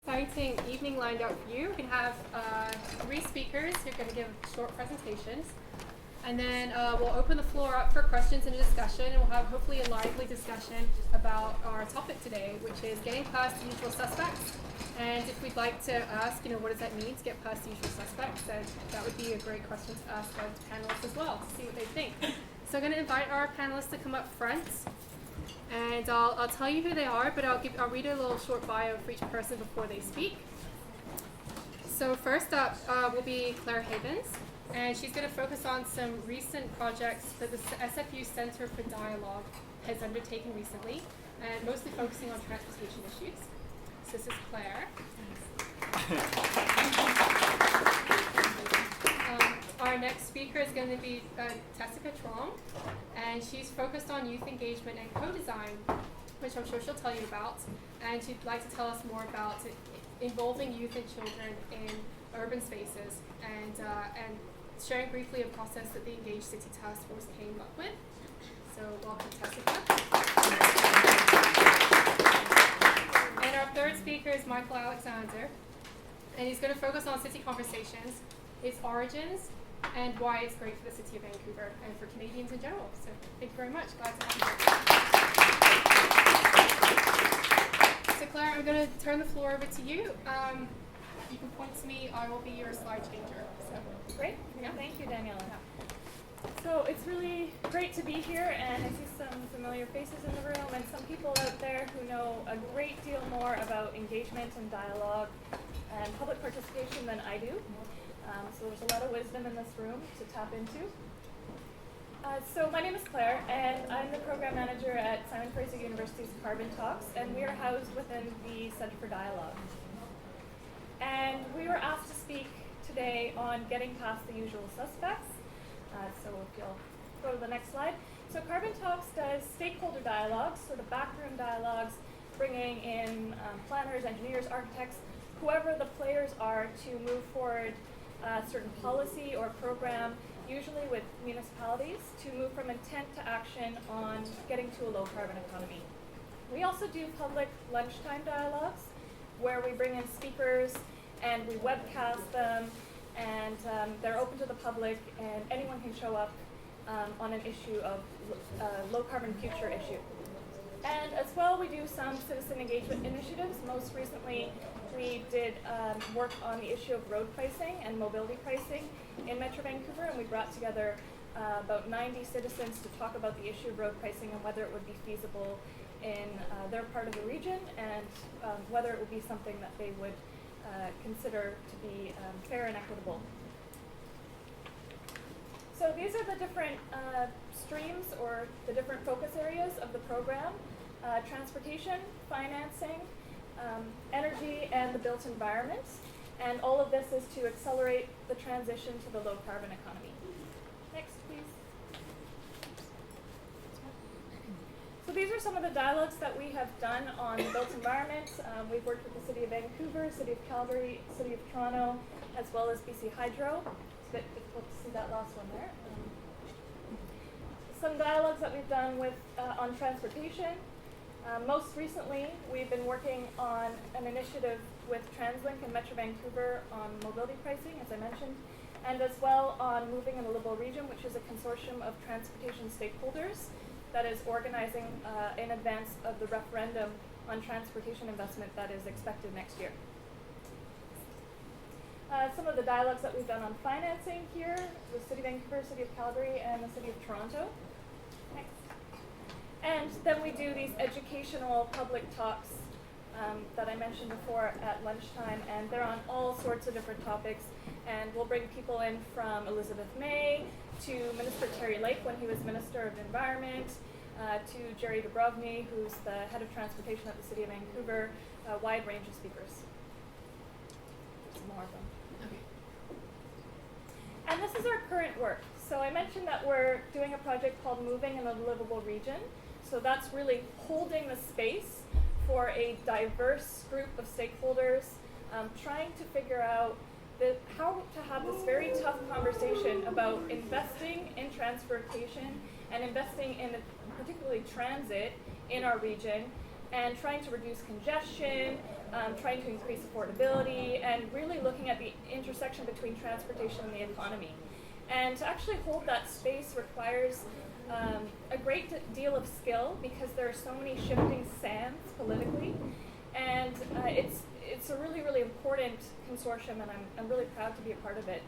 Exciting evening lined up for you. We're going to have 3 speakers who are going to give short presentations. And then we'll open the floor up for questions and a discussion, and we'll have hopefully a lively discussion about our topic today, which is getting past the usual suspects. And if we'd like to ask, what does that mean to get past the usual suspects, then that would be a great question to ask our panelists as well, to see what they think. So I'm going to invite our panelists to come up front. And I'll tell you who they are, but I'll read a little short bio for each person before they speak. So first up will be Claire Havens, and she's going to focus on some recent projects that the SFU Center for Dialogue has undertaken recently, and mostly focusing on transportation issues. So this is Claire. Our next speaker is going to be Tessica Trong, and she's focused on youth engagement and co-design, which I'm sure she'll tell you about. And she'd like to tell us more about involving youth and children in urban spaces, and sharing briefly a process that the Engaged City Task Force came up with. So welcome, Tessica. And our third speaker is Michael Alexander, and he's going to focus on city conversations, its origins, and why it's great for the City of Vancouver and for Canadians in general. So thank you very much. Glad to have you. So Claire, I'm going to turn the floor over to you. You can point to me. I will be your slide changer. So great. Yeah. Thank you, Daniela. So it's really great to be here, and I see some familiar faces in the room and some people out there who know a great deal more about engagement and dialogue and public participation than I do. So there's a lot of wisdom in this room to tap into. So my name is Claire, and I'm the program manager at Simon Fraser University's Carbon Talks, and we are housed within the Center for Dialogue. And we were asked to speak today on getting past the usual suspects. So if you'll go to the next slide. So Carbon Talks does stakeholder dialogues, sort of backroom dialogues, bringing in planners, engineers, architects, whoever the players are to move forward a certain policy or program, usually with municipalities, to move from intent to action on getting to a low carbon economy. We also do public lunchtime dialogues where we bring in speakers and we webcast them, and they're open to the public, and anyone can show up on an issue of low carbon future issue. And as well, we do some citizen engagement initiatives. Most recently, we did work on the issue of road pricing and mobility pricing in Metro Vancouver, and we brought together about 90 citizens to talk about the issue of road pricing and whether it would be feasible in their part of the region, and whether it would be something that they would consider to be fair and equitable. So these are the different streams or the different focus areas of the program: transportation, financing, energy, and the built environment. And all of this is to accelerate the transition to the low carbon economy. Next, please. So these are some of the dialogues that we have done on the built environment. We've worked with the City of Vancouver, City of Calgary, City of Toronto, as well as BC Hydro. It's a bit difficult to see that last one there. Some dialogues that we've done with on transportation. Most recently, we've been working on an initiative with TransLink in Metro Vancouver on mobility pricing, as I mentioned, and as well on Moving in the Livable Region, which is a consortium of transportation stakeholders that is organizing in advance of the referendum on transportation investment that is expected next year. Some of the dialogues that we've done on financing here, the City of Vancouver, City of Calgary, and the City of Toronto. Next. And then we do these educational public talks that I mentioned before at lunchtime, and they're on all sorts of different topics. And we'll bring people in from Elizabeth May to Minister Terry Lake when he was Minister of Environment, to Jerry Dubrovny, who's the head of transportation at the City of Vancouver, a wide range of speakers. There's more of them. Okay. And this is our current work. So I mentioned that we're doing a project called Moving in a Livable Region. So that's really holding the space for a diverse group of stakeholders, trying to figure out how to have this very tough conversation about investing in transportation and investing in particularly transit in our region, and trying to reduce congestion, trying to increase affordability, and really looking at the intersection between transportation and the economy. And to actually hold that space requires a great deal of skill, because there are so many shifting sands politically, and it's a really, really important consortium, and I'm really proud to be a part of it.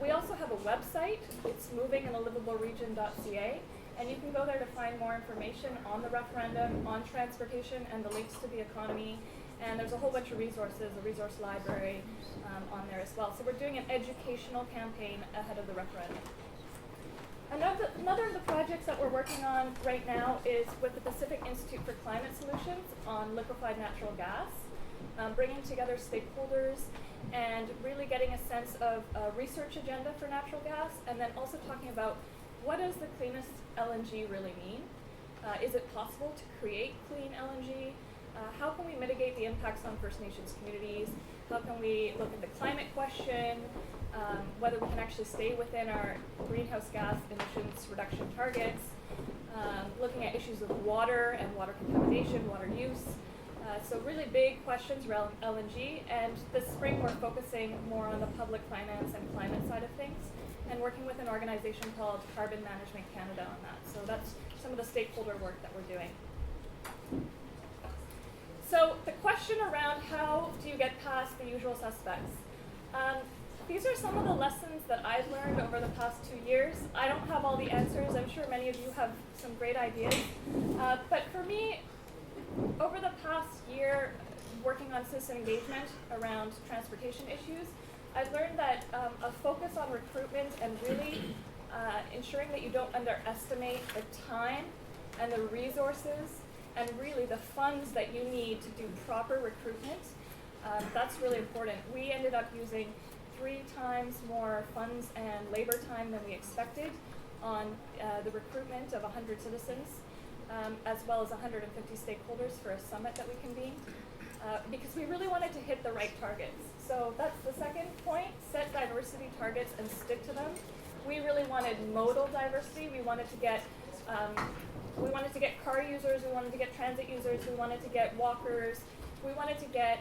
We also have a website. It's movinginaLivableRegion.ca, and you can go there to find more information on the referendum, on transportation, and the links to the economy. And there's a whole bunch of resources, a resource library on there as well. So we're doing an educational campaign ahead of the referendum. Another of the projects that we're working on right now is with the Pacific Institute for Climate Solutions on liquefied natural gas, bringing together stakeholders and really getting a sense of a research agenda for natural gas, and then also talking about what does the cleanest LNG really mean? Is it possible to create clean LNG? How can we mitigate the impacts on First Nations communities? How can we look at the climate question? Whether we can actually stay within our greenhouse gas emissions reduction targets, looking at issues of water and water contamination, water use. So really big questions around LNG, and this spring we're focusing more on the public finance and climate side of things, and working with an organization called Carbon Management Canada on that. So that's some of the stakeholder work that we're doing. So the question around how do you get past the usual suspects? These are some of the lessons that I've learned over the past 2 years. I don't have all the answers. I'm sure many of you have some great ideas. But for me, over the past year, working on citizen engagement around transportation issues, I've learned that a focus on recruitment and really ensuring that you don't underestimate the time and the resources and really the funds that you need to do proper recruitment, that's really important. We ended up using 3 times more funds and labor time than we expected on the recruitment of 100 citizens, as well as 150 stakeholders for a summit that we convened, because we really wanted to hit the right targets. So that's the second point: set diversity targets and stick to them. We really wanted modal diversity. We wanted to get car users, we wanted to get transit users, we wanted to get walkers, we wanted to get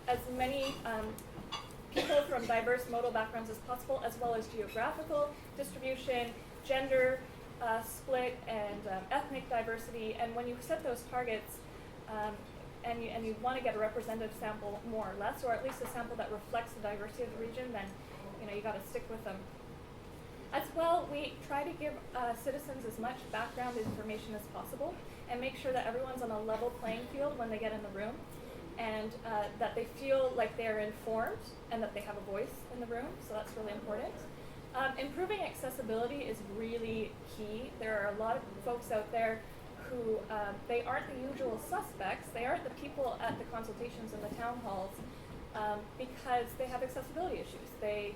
as many people from diverse modal backgrounds as possible, as well as geographical distribution, gender split, and ethnic diversity. And when you set those targets, and you want to get a representative sample more or less, or at least a sample that reflects the diversity of the region, then you got to stick with them. As well, we try to give citizens as much background information as possible and make sure that everyone's on a level playing field when they get in the room, and that they feel like they're informed and that they have a voice in the room, so that's really important. Improving accessibility is really key. There are a lot of folks out there who, they aren't the usual suspects, they aren't the people at the consultations in the town halls, because they have accessibility issues. They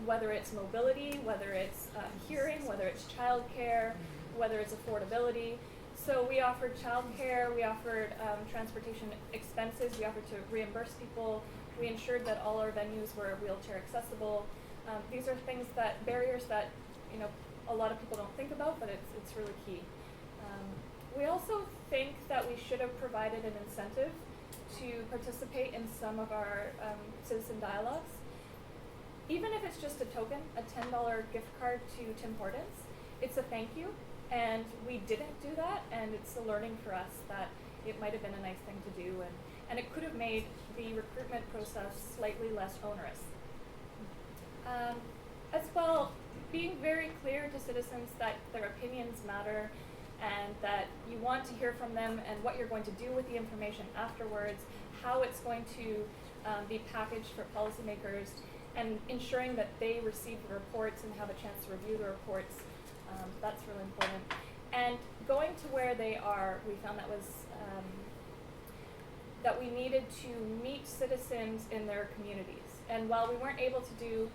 whether it's mobility, whether it's hearing, whether it's childcare, whether it's affordability. So we offered childcare, we offered transportation expenses, we offered to reimburse people, we ensured that all our venues were wheelchair accessible. These are things barriers that a lot of people don't think about, but it's really key. We also think that we should have provided an incentive to participate in some of our citizen dialogues. Even if it's just a token, a $10 gift card to Tim Hortons, it's a thank you, and we didn't do that, and it's a learning for us that it might have been a nice thing to do, and it could have made the recruitment process slightly less onerous. As well, being very clear to citizens that their opinions matter, and that you want to hear from them, and what you're going to do with the information afterwards, how it's going to be packaged for policymakers, and ensuring that they receive the reports and have a chance to review the reports. That's really important. And going to where they are, we found that we needed to meet citizens in their communities. And while we weren't able to do,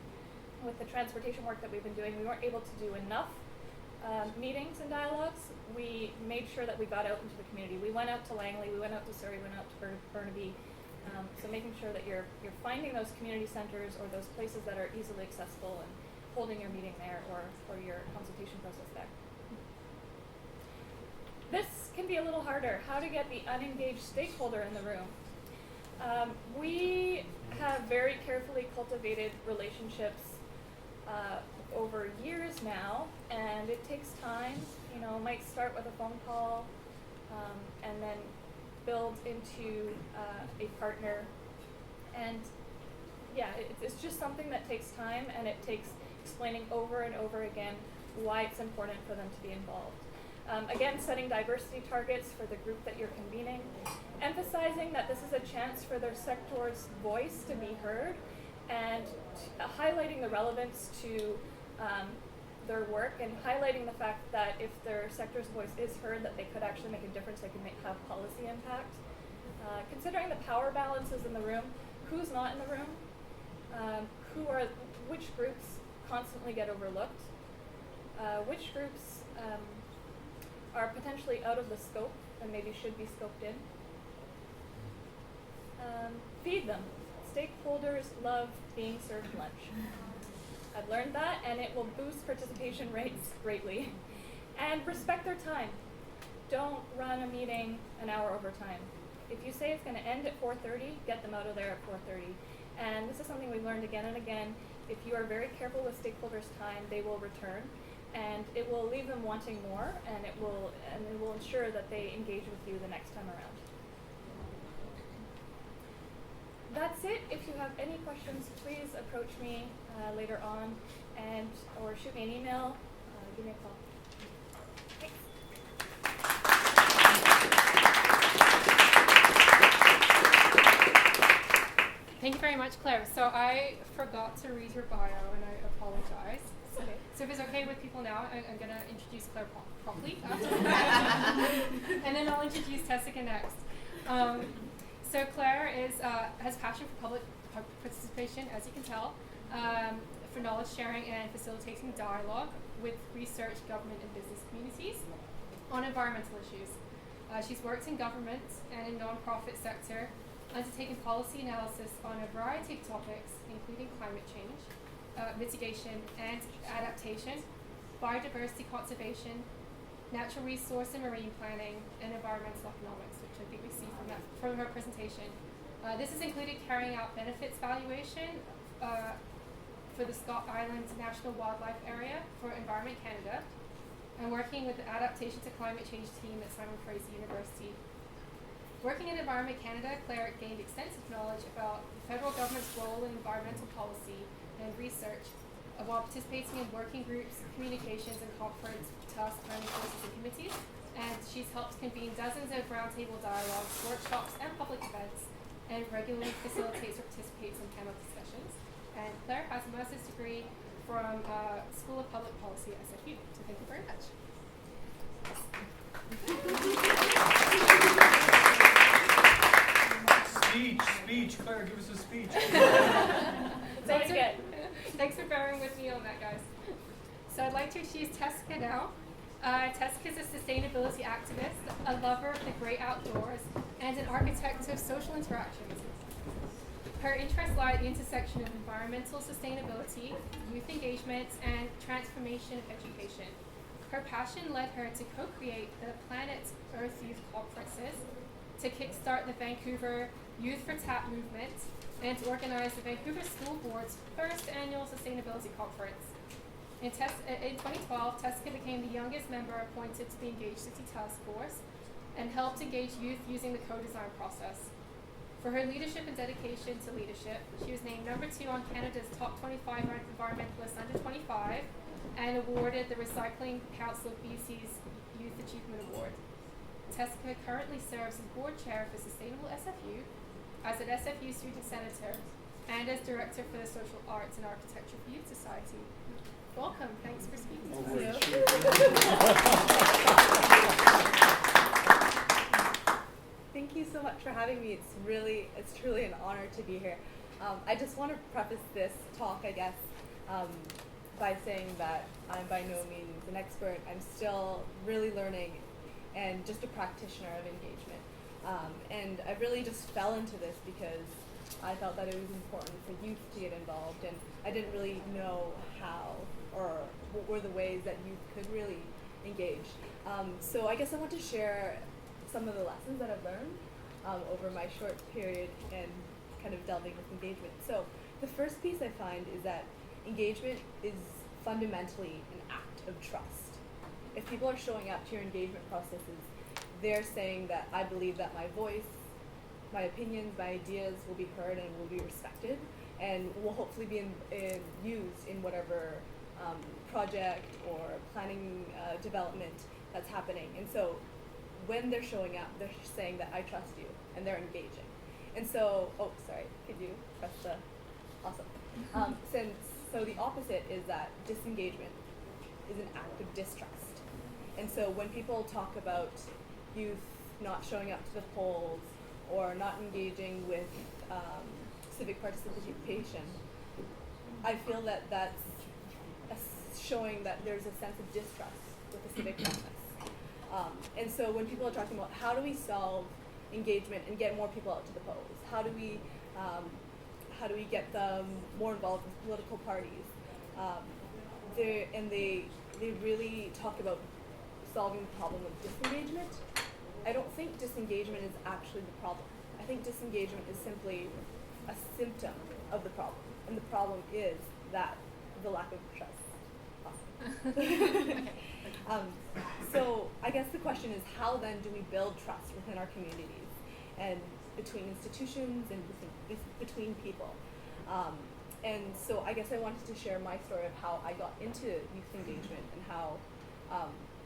with the transportation work that we've been doing, we weren't able to do enough meetings and dialogues, we made sure that we got out into the community. We went out to Langley, we went out to Surrey, we went out to Burnaby. So making sure that you're finding those community centers or those places that are easily accessible and holding your meeting there or your consultation process there. This can be a little harder, how to get the unengaged stakeholder in the room. We have very carefully cultivated relationships over years now, and it takes time. You know, it might start with a phone call and then build into a partner. And yeah, it's just something that takes time, and it takes explaining over and over again why it's important for them to be involved. Again, setting diversity targets for the group that you're convening, emphasizing that this is a chance for their sector's voice to be heard, and highlighting the relevance to their work, and highlighting the fact that if their sector's voice is heard, that they could actually make a difference, they could have policy impact. Considering the power balances in the room, who's not in the room, which groups constantly get overlooked, which groups are potentially out of the scope and maybe should be scoped in. Feed them. Stakeholders love being served lunch. I've learned that, and it will boost participation rates greatly. And respect their time. Don't run a meeting an hour over time. If you say it's going to end at 4:30, get them out of there at 4:30. And this is something we've learned again and again. If you are very careful with stakeholders' time, they will return, and it will leave them wanting more, and it will ensure that they engage with you the next time around. That's it. If you have any questions, please approach me later on, or shoot me an email, give me a call. Thanks. Thank you very much, Claire. So I forgot to read your bio, and I apologize. Okay. So if it's okay with people now, I'm going to introduce Claire properly after and then I'll introduce Tessica next. So Claire has passion for public participation, as you can tell, for knowledge sharing and facilitating dialogue with research, government, and business communities on environmental issues. She's worked in government and in non-profit sector, undertaken policy analysis on a variety of topics, including climate change, mitigation and adaptation, biodiversity conservation, natural resource and marine planning, and environmental economics, which I think we see from her presentation. This has included carrying out benefits valuation for the Scott Island National Wildlife Area for Environment Canada, and working with the Adaptation to Climate Change team at Simon Fraser University. Working in Environment Canada, Claire gained extensive knowledge about the federal government's role in environmental policy and research, while participating in working groups, communications, and conference task planning courses and committees. And she's helped convene dozens of roundtable dialogues, workshops, and public events, and regularly facilitates or participates in panel discussions. And Claire has a master's degree from School of Public Policy at SFU. So thank you very much. Speech, Claire, give us a speech. Thanks for bearing with me on that, guys. So I'd like to introduce Tessica now. Tessica is a sustainability activist, a lover of the great outdoors, and an architect of social interactions. Her interests lie at the intersection of environmental sustainability, youth engagement, and transformation of education. Her passion led her to co-create the Planet Earth Youth Conferences, to kickstart the Vancouver Youth for TAP movement, and to organize the Vancouver School Board's first annual sustainability conference. In 2012, Tessica became the youngest member appointed to the Engage City Task Force and helped engage youth using the co-design process. For her leadership and dedication to leadership, she was named number 2 on Canada's top 25 environmentalists under 25 and awarded the Recycling Council of BC's Youth Achievement Award. Tessica currently serves as board chair for Sustainable SFU, as an SFU student senator, and as director for the Social Arts and Architecture for Youth Society. Welcome, thanks for speaking to us. Thank you so much for having me. It's truly an honor to be here. I just want to preface this talk, I guess, by saying that I'm by no means an expert. I'm still really learning and just a practitioner of engagement. And I really just fell into this because I felt that it was important for youth to get involved, and I didn't really know how or what were the ways that youth could really engage. So I guess I want to share some of the lessons that I've learned over my short period and kind of delving with engagement. So the first piece I find is that engagement is fundamentally an act of trust. If people are showing up to your engagement processes, they're saying that I believe that my voice, my opinions, my ideas will be heard and will be respected, and will hopefully be used in whatever project or planning development that's happening. And so when they're showing up, they're saying that I trust you, and they're engaging. And so, oh, sorry, could you press the, awesome. So the opposite is that disengagement is an act of distrust. And so when people talk about youth not showing up to the polls or not engaging with civic participation, I feel that that's showing that there's a sense of distrust with the civic process. And so when people are talking about how do we solve engagement and get more people out to the polls, how do we get them more involved with political parties, they really talk about solving the problem of disengagement. I don't think disengagement is actually the problem. I think disengagement is simply a symptom of the problem, and the problem is that the lack of trust. Awesome. So I guess the question is, how then do we build trust within our communities and between institutions and between people? And so I guess I wanted to share my story of how I got into youth engagement and how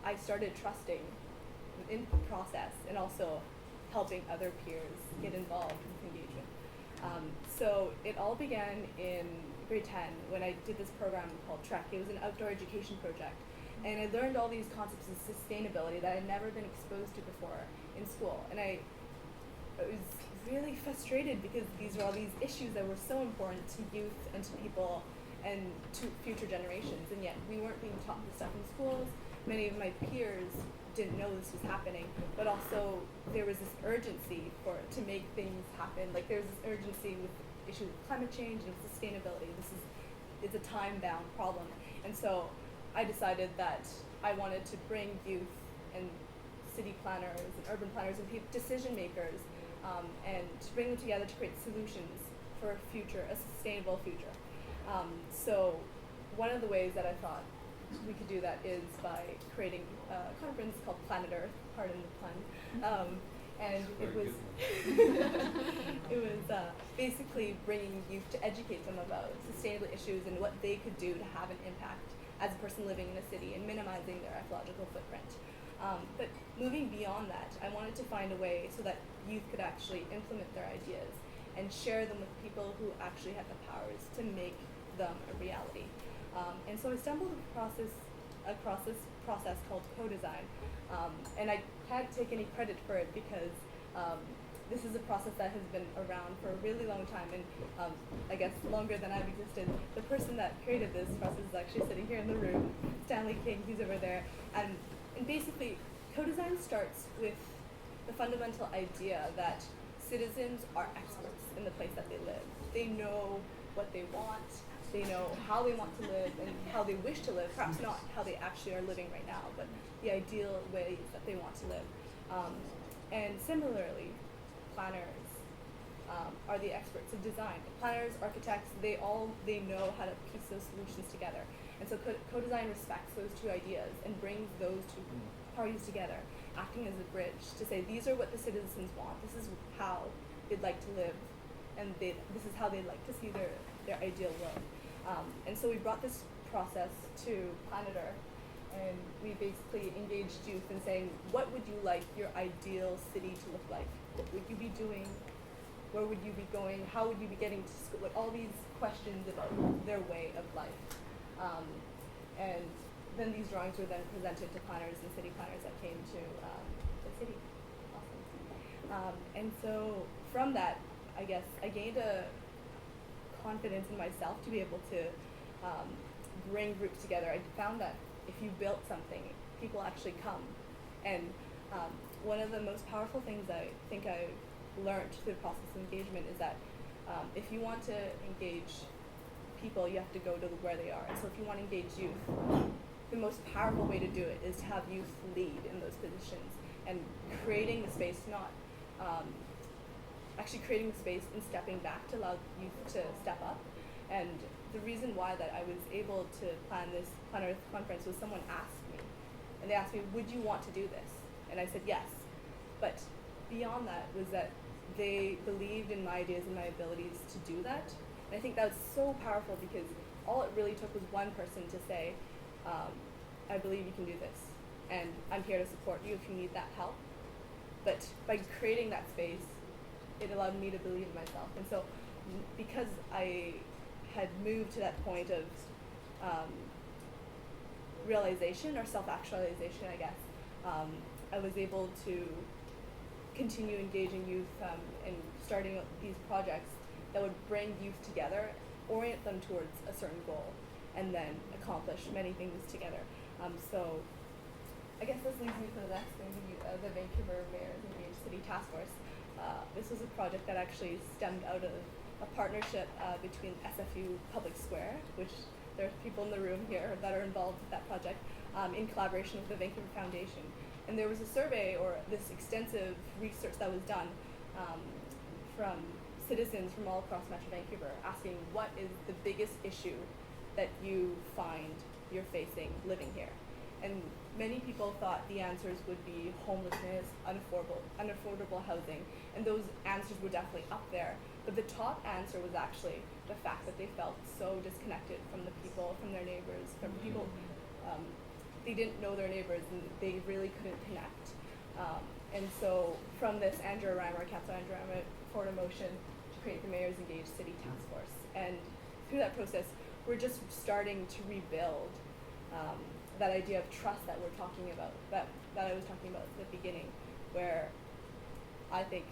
I started trusting in the process and also helping other peers get involved with engagement. So it all began in grade 10 when I did this program called TREK. It was an outdoor education project. And I learned all these concepts of sustainability that I'd never been exposed to before in school. And I was really frustrated because these were all these issues that were so important to youth and to people and to future generations. And yet we weren't being taught this stuff in schools. Many of my peers didn't know this was happening, but also there was this urgency to make things happen. Like there's this urgency with issues of climate change and sustainability. It's a time-bound problem. And so I decided that I wanted to bring youth and city planners and urban planners and decision makers and to bring them together to create solutions for a sustainable future. So one of the ways that I thought we could do that is by creating a conference called Planet Earth, pardon the pun. And it was basically bringing youth to educate them about sustainable issues and what they could do to have an impact as a person living in a city and minimizing their ecological footprint. But moving beyond that, I wanted to find a way so that youth could actually implement their ideas and share them with people who actually have the powers to make them a reality. And so I stumbled across this process called co-design. And I can't take any credit for it because this is a process that has been around for a really long time, and I guess longer than I've existed. The person that created this process is actually sitting here in the room, Stanley King, he's over there. And basically, co-design starts with the fundamental idea that citizens are experts in the place that they live. They know what they want, they know how they want to live and how they wish to live, perhaps not how they actually are living right now, but the ideal ways that they want to live. And similarly, planners are the experts of design. Planners, architects, they know how to piece those solutions together. And so co-design respects those two ideas and brings those two parties together, acting as a bridge to say these are what the citizens want, this is how they'd like to live, and this is how they'd like to see their ideal world. And so we brought this process to Planet Earth, and we basically engaged youth in saying, what would you like your ideal city to look like? What would you be doing? Where would you be going? How would you be getting to school? Like all these questions about their way of life. And then these drawings were then presented to planners and city planners that came to the city. Awesome. And so from that, I guess I gained a confidence in myself to be able to bring groups together. I found that if you built something, people actually come. And one of the most powerful things I think I learned through the process of engagement is that if you want to engage people, you have to go to where they are. And so if you want to engage youth, the most powerful way to do it is to have youth lead in those positions and creating the space, not actually creating the space and stepping back to allow youth to step up. And the reason why that I was able to plan this Planet Earth conference was someone asked me, and they asked me, would you want to do this? And I said yes. But beyond that was that they believed in my ideas and my abilities to do that. And I think that was so powerful because all it really took was one person to say, I believe you can do this, and I'm here to support you if you need that help. But by creating that space, it allowed me to believe in myself. And so because I had moved to that point of realization or self-actualization, I guess, I was able to continue engaging youth and starting these projects that would bring youth together, orient them towards a certain goal, and then accomplish many things together. So I guess this leads me to the next thing, the Vancouver Mayor's Engaged City Task Force. This was a project that actually stemmed out of a partnership between SFU Public Square, which there's people in the room here that are involved with that project, in collaboration with the Vancouver Foundation. And there was a survey, or this extensive research that was done from citizens from all across Metro Vancouver, asking what is the biggest issue that you find you're facing living here. And many people thought the answers would be homelessness, unaffordable housing, and those answers were definitely up there. But the top answer was actually the fact that they felt so disconnected from the people, from their neighbors, from people. They didn't know their neighbors and they really couldn't connect. And so from this, Councillor Andrew Reimer, forward a motion to create the Mayor's Engaged City Task Force. And through that process, we're just starting to rebuild that idea of trust that we're talking about, that I was talking about at the beginning, where I think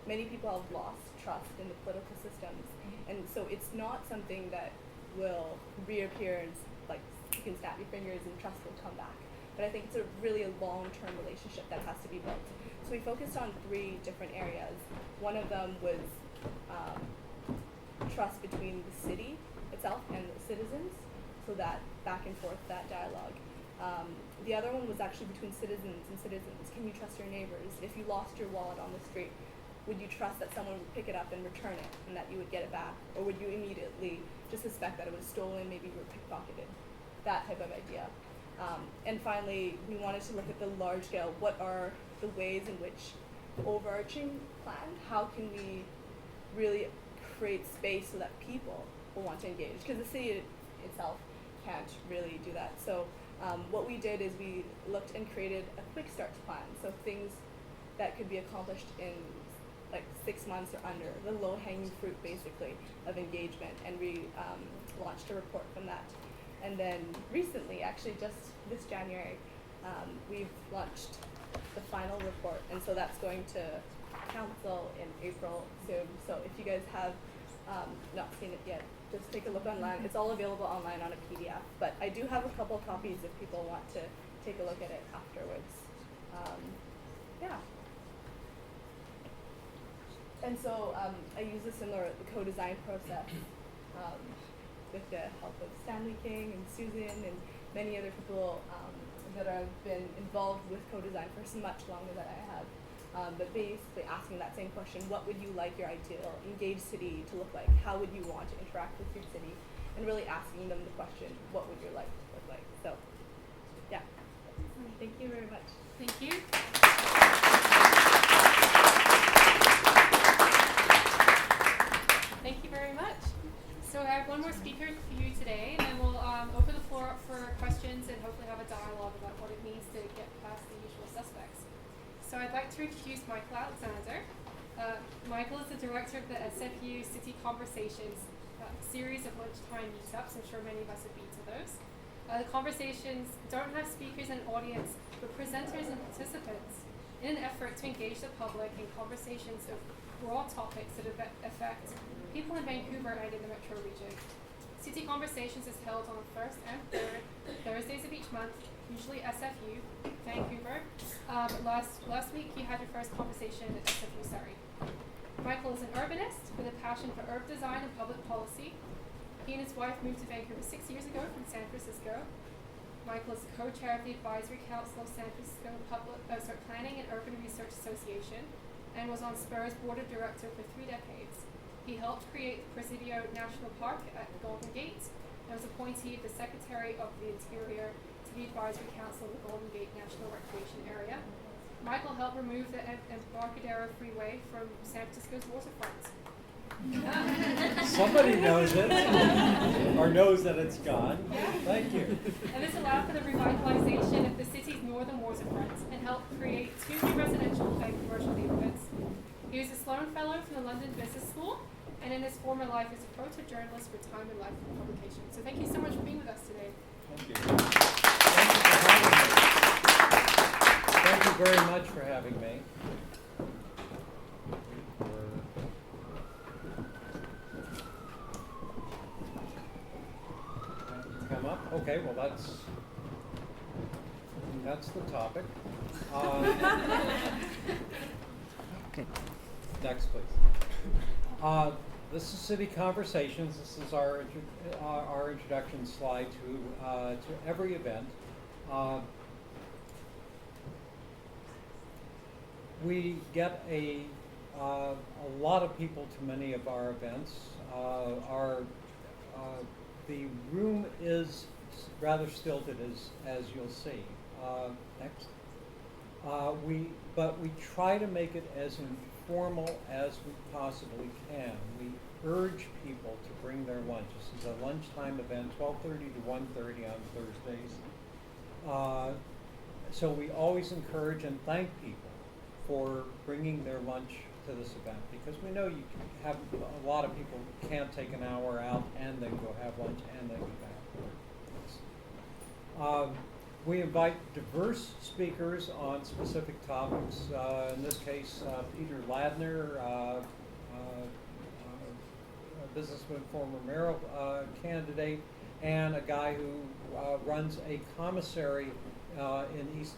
many people have lost trust in the political systems. And so it's not something that will reappear and like you can snap your fingers and trust will come back. But I think it's really a long-term relationship that has to be built. So we focused on 3 different areas. One of them was trust between the city itself and the citizens, so that back and forth, that dialogue. The other one was actually between citizens and citizens. Can you trust your neighbors? If you lost your wallet on the street, would you trust that someone would pick it up and return it and that you would get it back? Or would you immediately just suspect that it was stolen, maybe you were pickpocketed? That type of idea. And finally, we wanted to look at the large scale. What are the ways in which the overarching plan, how can we really create space so that people will want to engage? Because the city itself can't really do that. So what we did is we looked and created a quick start plan. So things that could be accomplished in like 6 months or under, the low-hanging fruit basically of engagement, and we launched a report from that. And then recently, actually just this January, we've launched the final report, and so that's going to council in April soon. So if you guys have not seen it yet, just take a look online. It's all available online on a PDF, but I do have a couple copies if people want to take a look at it afterwards. Yeah. And so I use a similar co-design process with the help of Stanley King and Susan and many other people that have been involved with co-design for much longer than I have. But basically asking that same question, what would you like your ideal engaged city to look like? How would you want to interact with your city? And really asking them the question, what would your life look like? So, yeah. Thank you very much. Thank you. Thank you very much. So I have one more speaker for you today, and then we'll open the floor up for questions and hopefully have a dialogue about what it means to get past the usual suspects. So I'd like to introduce Michael Alexander. Michael is the director of the SFU City Conversations, series of lunchtime meetups. I'm sure many of us have been to those. The conversations don't have speakers and audience, but presenters and participants in an effort to engage the public in conversations of broad topics that affect people in Vancouver and in the metro region. City Conversations is held on the 1st and 3rd Thursdays of each month, usually SFU, Vancouver. Last week you had your first conversation at SFU Surrey. Michael is an urbanist with a passion for urban design and public policy. He and his wife moved to Vancouver 6 years ago from San Francisco. Michael is the co-chair of the Advisory Council of San Francisco Planning and Urban Research Association and was on Spur's board of director for 3 decades. He helped create the Presidio National Park at the Golden Gate and was appointee the Secretary of the Interior to the Advisory Council of the Golden Gate National Recreation Area. Michael helped remove the Embarcadero Freeway from San Francisco's waterfront. Somebody knows it, or knows that it's gone. Yeah. Thank you. And this allowed for the revitalization of the city's northern waterfront and helped create 2 new residential and commercial neighborhoods. He was a Sloan Fellow from the London Business School, and in his former life is a photojournalist for Time and Life publication. So thank you so much for being with us today. Thank you. Thank you very much for having me. Come up? Okay, well that's the topic. Next, please. This is City Conversations. This is our introduction slide to every event. We get a lot of people to many of our events. The room is rather stilted, as you'll see. Next. But we try to make it as informal as we possibly can. We urge people to bring their lunch. This is a lunchtime event, 12:30 to 1:30 on Thursdays. So we always encourage and thank people for bringing their lunch to this event, because we know you have a lot of people who can't take an hour out and then go have lunch and then get back. We invite diverse speakers on specific topics. In this case, Peter Ladner, a businessman, former mayoral candidate, and a guy who runs a commissary in East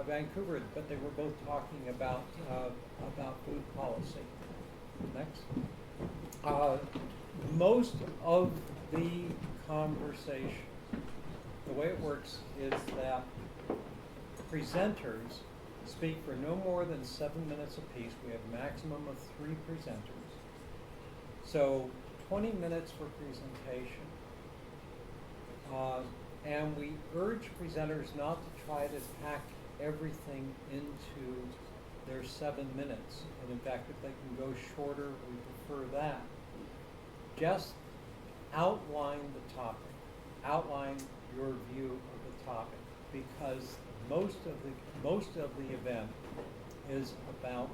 Vancouver, but they were both talking about food policy. Next. Most of the conversation, the way it works is that presenters speak for no more than 7 minutes apiece. We have a maximum of 3 presenters. So 20 minutes for presentation. And we urge presenters not to try to pack everything into their 7 minutes. And in fact, if they can go shorter, we prefer that. Just outline the topic. Outline your view of the topic, because most of the event is about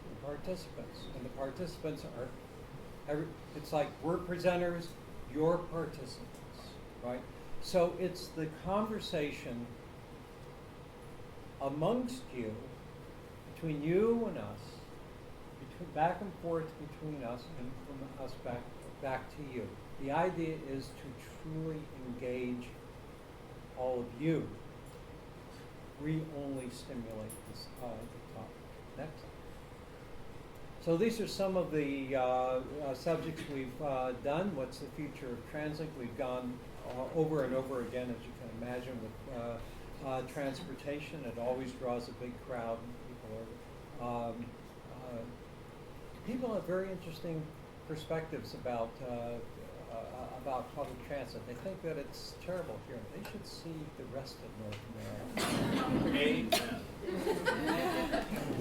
the participants. And the participants are, it's like we're presenters, you're participants, right? So it's the conversation amongst you, between you and us, back and forth between us and from us back to you. The idea is to truly engage all of you. We only stimulate this, the topic. Next. So these are some of the subjects we've done. What's the future of transit? We've gone over and over again, as you can imagine, with transportation. It always draws a big crowd. People have very interesting perspectives about public transit. They think that it's terrible here. They should see the rest of North America.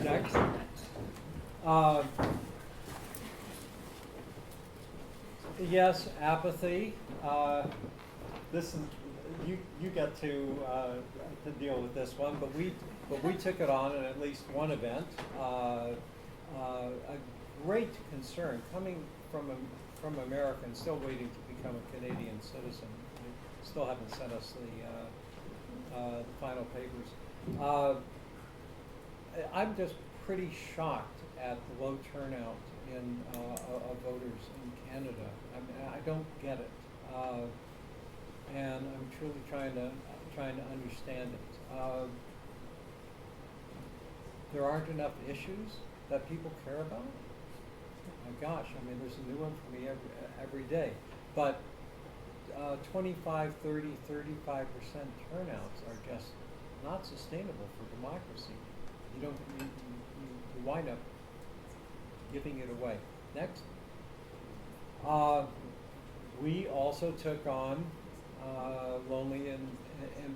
Next. Yes, apathy. This is you get to deal with this one, but we took it on in at least one event. A great concern coming from America and still waiting to become a Canadian citizen. They still haven't sent us the final papers. I'm just pretty shocked at the low turnout of voters in Canada. I don't get it, and I'm truly trying to understand it. There aren't enough issues that people care about. My gosh, I mean, there's a new one for me every day. But 25, 30, 35% turnouts are just not sustainable for democracy. You wind up giving it away. Next. We also took on Lonely in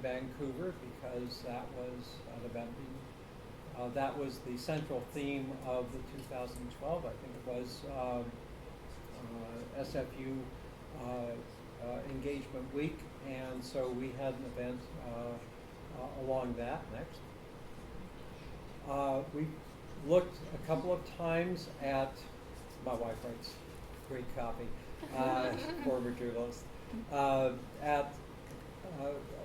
Vancouver because that was an event. That was the central theme of the 2012, I think it was, SFU Engagement Week, and so we had an event along that. Next. We looked a couple of times at, my wife writes great copy, former journalist,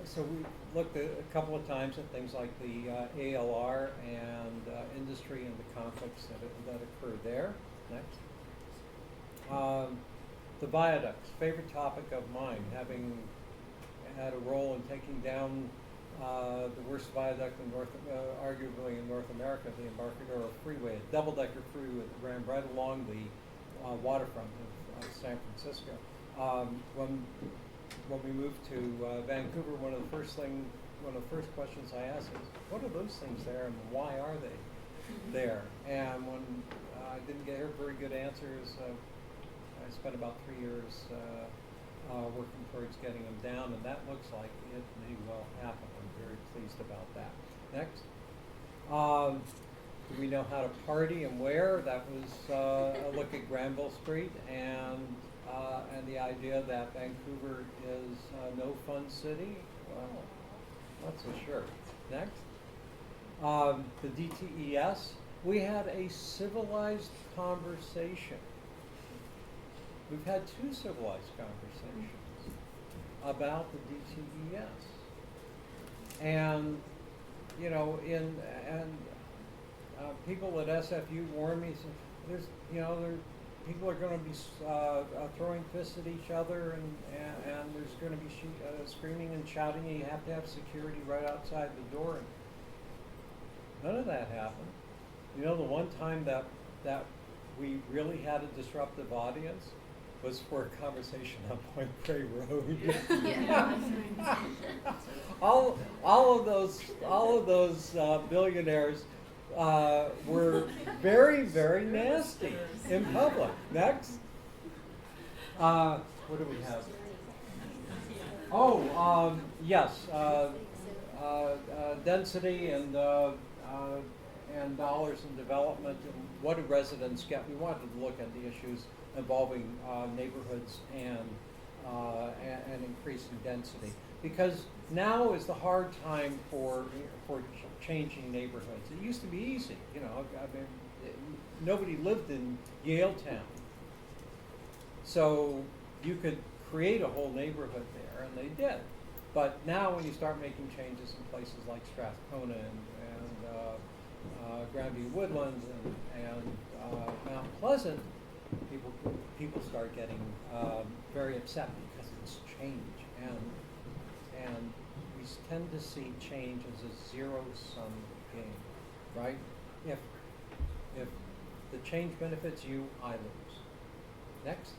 so we looked at a couple of times at things like the ALR and industry and the conflicts that occur there. Next. The viaducts, favorite topic of mine, having had a role in taking down the worst viaduct in arguably in North America, the Embarcadero Freeway, a double-decker freeway that ran right along the waterfront of San Francisco. When we moved to Vancouver, one of the first questions I asked is, what are those things there and why are they there? And when I didn't get very good answers, I spent about 3 years working towards getting them down, and that looks like it may well happen. I'm very pleased about that. Next. Do we know how to party and where? That was a look at Granville Street and the idea that Vancouver is no fun city. Well, not so sure. Next. The DTES. We had a civilized conversation. We've had 2 civilized conversations about the DTES. And, you know, people at SFU warned me, people are going to be throwing fists at each other, and there's going to be screaming and shouting, and you have to have security right outside the door. And none of that happened. You know, the one time that we really had a disruptive audience was for a conversation on Point Grey Road. all of those billionaires were very, very nasty in public. Next. What do we have? Oh, yes. Density and dollars in development, and what do residents get? We wanted to look at the issues involving neighborhoods and increasing density, because now is the hard time for changing neighborhoods. It used to be easy, you know. I mean, nobody lived in Yaletown, so you could create a whole neighborhood there, and they did. But now, when you start making changes in places like Strathcona and Grandview Woodlands and Mount Pleasant, people start getting very upset because it's change, and we tend to see change as a zero-sum game, right? If the change benefits you, I lose. Next.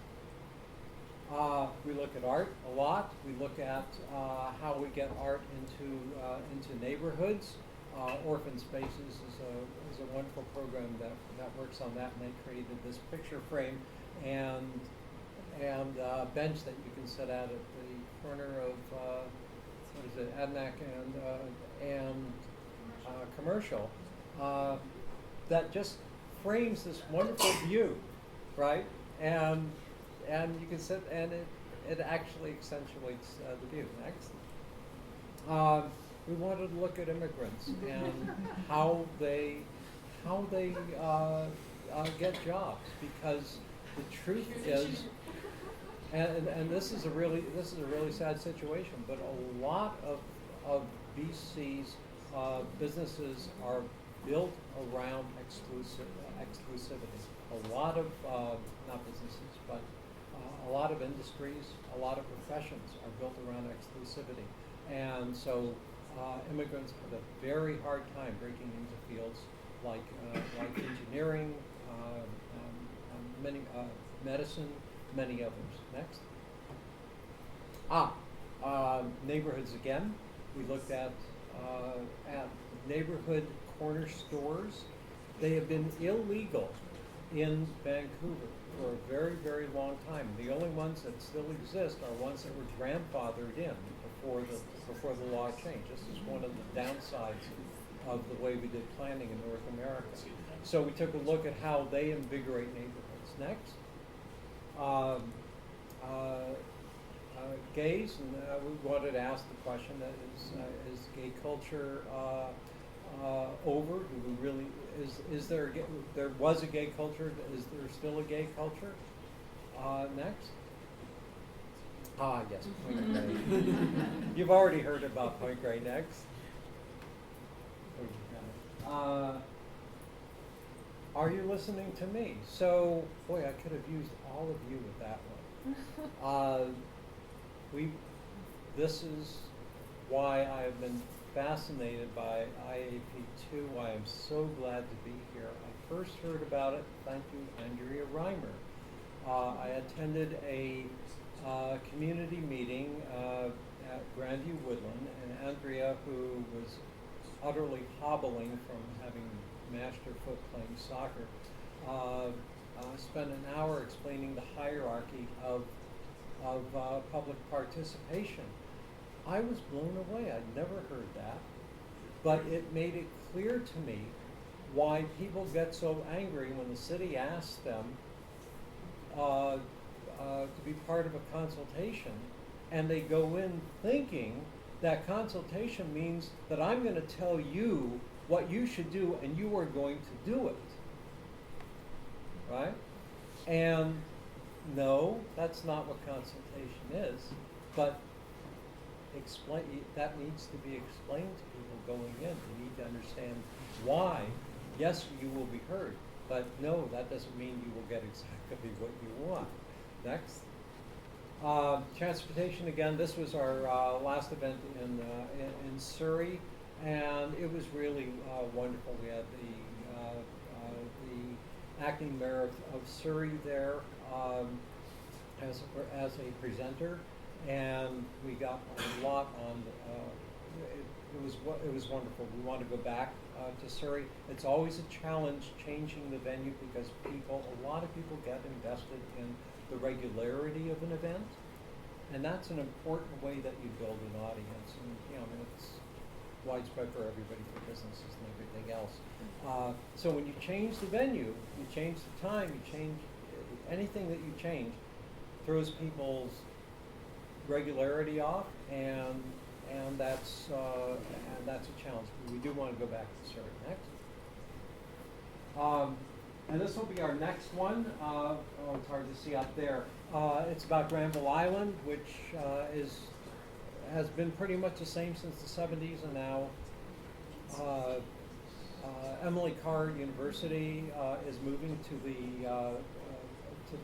We look at art a lot. We look at how we get art into neighborhoods. Orphan Spaces is a wonderful program that works on that, and they created this picture frame and bench that you can sit at the corner of what is it, Adnac and Commercial, that just frames this wonderful view, right? And you can sit, and it actually accentuates the view. Next. We wanted to look at immigrants and how they get jobs, because the truth is, and this is a really sad situation, but a lot of BC's businesses are built around exclusivity. A lot of not businesses, but a lot of industries, a lot of professions are built around exclusivity, and so immigrants have a very hard time breaking into fields like engineering, medicine, many others. Next. Neighborhoods again. We looked at neighborhood corner stores. They have been illegal in Vancouver for a very, very long time. The only ones that still exist are ones that were grandfathered in before the law changed. This is one of the downsides of the way we did planning in North America. So we took a look at how they invigorate neighborhoods. Next. Gays, and we wanted to ask the question that is gay culture over? Do we really, is there, there was a gay culture, is there still a gay culture? Next. Yes, Point Grey. You've already heard about Point Grey. Next. Are you listening to me? So, boy, I could have used all of you with that one. This is why I have been fascinated by IAP2, why I'm so glad to be here. I first heard about it, thank you, Andrea Reimer. I attended a community meeting at Grandview Woodland, and Andrea, who was utterly hobbling from having mashed her foot playing soccer, spent an hour explaining the hierarchy of public participation. I was blown away. I'd never heard that. But it made it clear to me why people get so angry when the city asks them to be part of a consultation, and they go in thinking that consultation means that I'm going to tell you what you should do and you are going to do it. Right? And no, that's not what consultation is, but that needs to be explained to people going in. They need to understand why. Yes, you will be heard, but no, that doesn't mean you will get exactly what you want. Next. Transportation, again, this was our last event in Surrey, and it was really wonderful. We had the acting mayor of Surrey there as a presenter, and we got a lot on. It was wonderful. We want to go back to Surrey. It's always a challenge changing the venue because a lot of people get invested in the regularity of an event, and that's an important way that you build an audience. And I mean, it's widespread for everybody, for businesses and everything else. So when you change the venue, you change the time, you change anything that you change throws people's regularity off, and that's a challenge. We do want to go back to Surrey next. And this will be our next one. It's hard to see up there. It's about Granville Island, which has been pretty much the same since the 70s, and now Emily Carr University is moving to the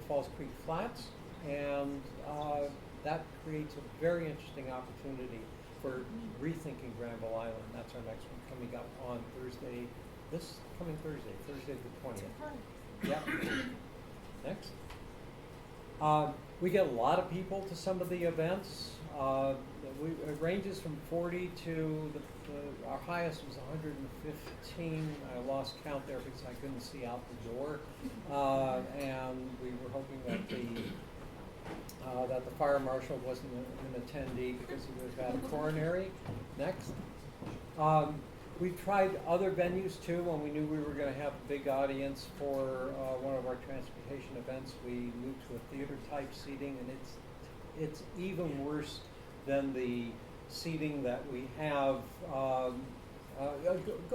Falls Creek Flats, and that creates a very interesting opportunity for rethinking Granville Island. That's our next one coming up on Thursday. This coming Thursday the 20th. Yeah. Next. We get a lot of people to some of the events. It ranges from 40 to our highest was 115. I lost count there because I couldn't see out the door, and we were hoping that the fire marshal wasn't an attendee because he was at a coronary. Next. We've tried other venues too. When we knew we were going to have a big audience for one of our transportation events, we moved to a theater type seating, and it's even worse than the seating that we have. Go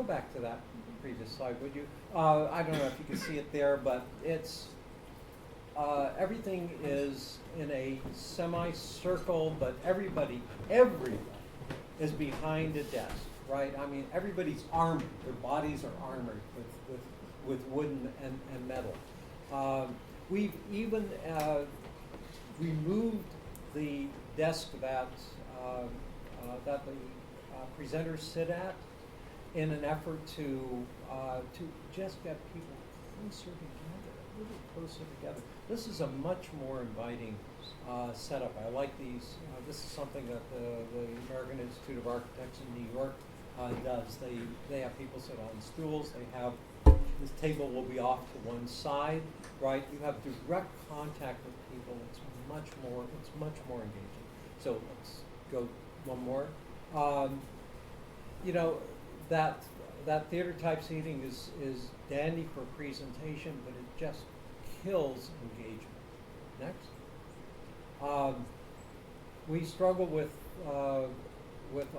back to that previous slide, would you? I don't know if you can see it there, but it's everything is in a semicircle, but everybody is behind a desk. Right? I mean, everybody's armored. Their bodies are armored with wood and metal. We've even removed the desk that the presenters sit at in an effort to just get people closer together, a little closer together. This is a much more inviting setup. I like these. This is something that the American Institute of Architects in New York does. They have people sit on stools. They have this table will be off to one side, right? You have direct contact with people. It's much more engaging. So let's go one more. You know, that theater type seating is dandy for presentation, but it just kills engagement. Next. We struggle with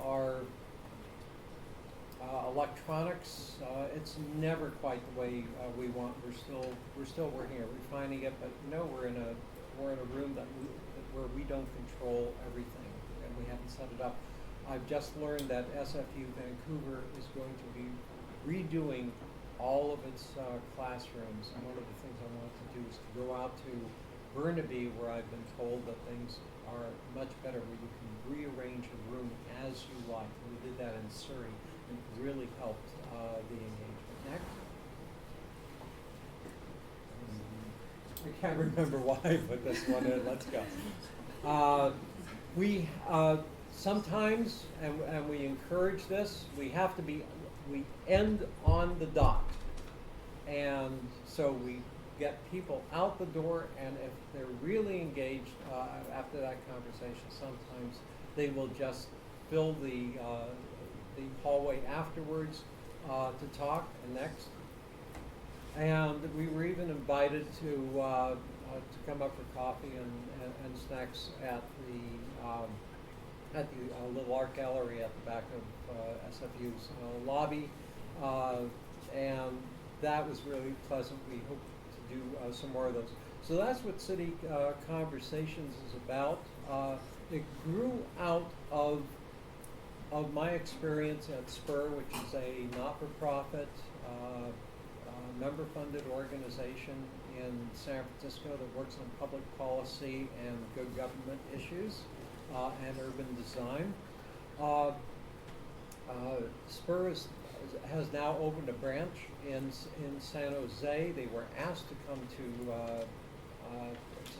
our electronics. It's never quite the way we want. We're still working at refining it, but you know, we're in a room where we don't control everything, and we haven't set it up. I've just learned that SFU Vancouver is going to be redoing all of its classrooms, and one of the things I want to do is to go out to Burnaby, where I've been told that things are much better, where you can rearrange a room as you like. We did that in Surrey, and it really helped the engagement. Next. I can't remember why I put this one in. Let's go. We sometimes, and we encourage this, we end on the dot. And so we get people out the door, and if they're really engaged after that conversation, sometimes they will just fill the hallway afterwards to talk. And next. And we were even invited to come up for coffee and snacks at the little art gallery at the back of SFU's lobby, and that was really pleasant. We hope to do some more of those. So that's what City Conversations is about. It grew out of my experience at SPUR, which is a not-for-profit, member-funded organization in San Francisco that works on public policy and good government issues and urban design. SPUR has now opened a branch in San Jose. They were asked to come to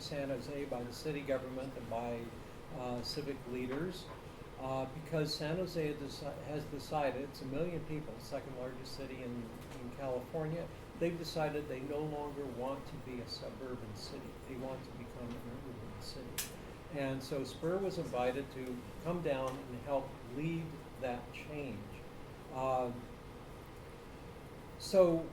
San Jose by the city government and by civic leaders because San Jose has decided, it's 1 million people, second largest city in California. They've decided they no longer want to be a suburban city. They want to become an urban city. And so SPUR was invited to come down and help lead that change. So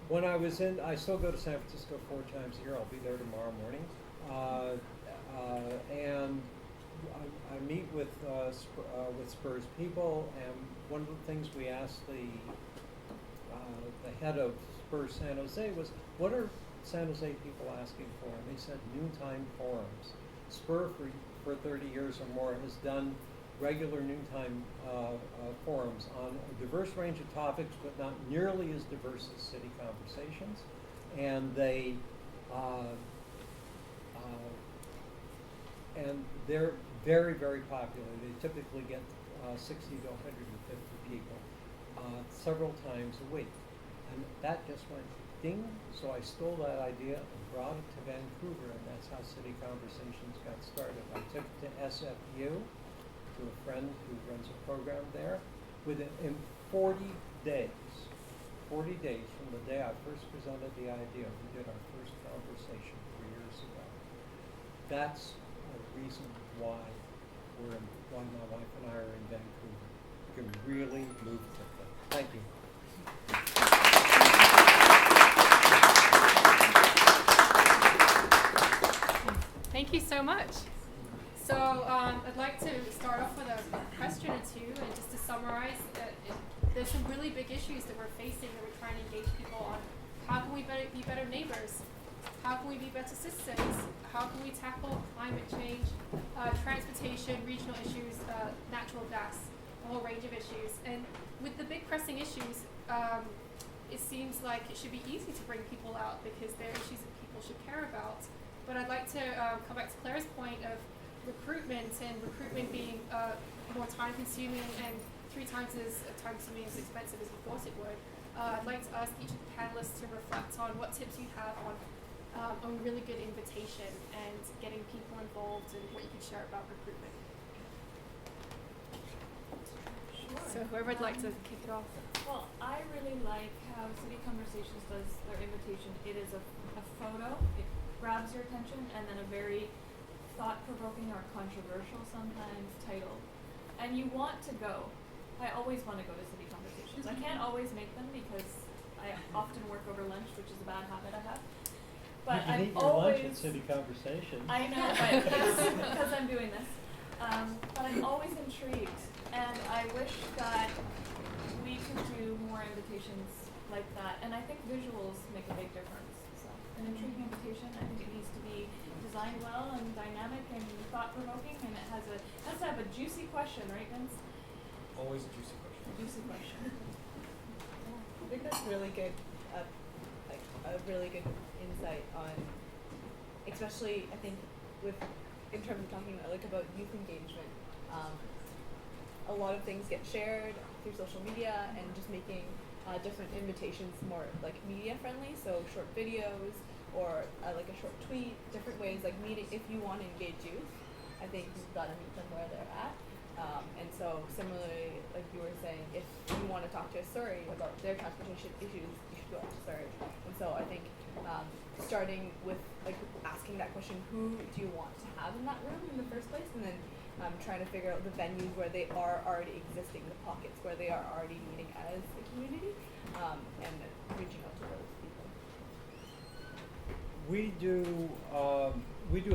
when I was I still go to San Francisco 4 times a year. I'll be there tomorrow morning. And I meet with SPUR's people, and one of the things we asked the head of SPUR San Jose was, what are San Jose people asking for? And they said noontime forums. SPUR for 30 years or more has done regular noontime forums on a diverse range of topics, but not nearly as diverse as City Conversations. And they're very, very popular. They typically get 60 to 150 people several times a week. And that just went ding, so I stole that idea and brought it to Vancouver, and that's how City Conversations got started. I took it to SFU, to a friend who runs a program there. In 40 days from the day I first presented the idea, we did our first conversation 3 years ago. That's a reason why my wife and I are in Vancouver. We can really move quickly. Thank you. Thank you so much. So I'd like to start off with a question or two, and just to summarize, there's some really big issues that we're facing that we're trying to engage people on. How can we be better neighbors? How can we be better citizens? How can we tackle climate change, transportation, regional issues, natural gas, a whole range of issues. And with the big pressing issues, it seems like it should be easy to bring people out because they're issues that people should care about. But I'd like to come back to Claire's point of recruitment, and recruitment being more time-consuming and 3 times as time-consuming as expensive as we thought it would. I'd like to ask each of the panelists to reflect on what tips you have on a really good invitation and getting people involved, and what you can share about recruitment. Sure. So whoever would like to kick it off. Well, I really like how City Conversations does their invitation. It is a photo, it grabs your attention, and then a very thought-provoking or controversial sometimes title. And you want to go. I always want to go to City Conversations. I can't always make them because I often work over lunch, which is a bad habit I have. But You can I'm eat your lunch always at City Conversation. I know, but it's because I'm doing this. But I'm always intrigued, and I wish that we could do more invitations like that. And I think visuals make a big difference. So an intriguing invitation, I think it needs to be designed well and dynamic and thought-provoking, and it has to have a juicy question, right, Vince? Always a juicy question. A juicy question. I think that's really good, like a really good insight on, especially I think in terms of talking about youth engagement. A lot of things get shared through social media and just making different invitations more like media friendly. So short videos or like a short tweet, different ways like meeting. If you want to engage youth, I think you've got to meet them where they're at. And so similarly, like you were saying, if you want to talk to a Surrey about their transportation issues, you should go to Surrey. And so I think starting with like asking that question, who do you want to have in that room in the first place, and then trying to figure out the venues where they are already existing, the pockets where they are already meeting as a community, and reaching out to those people. We do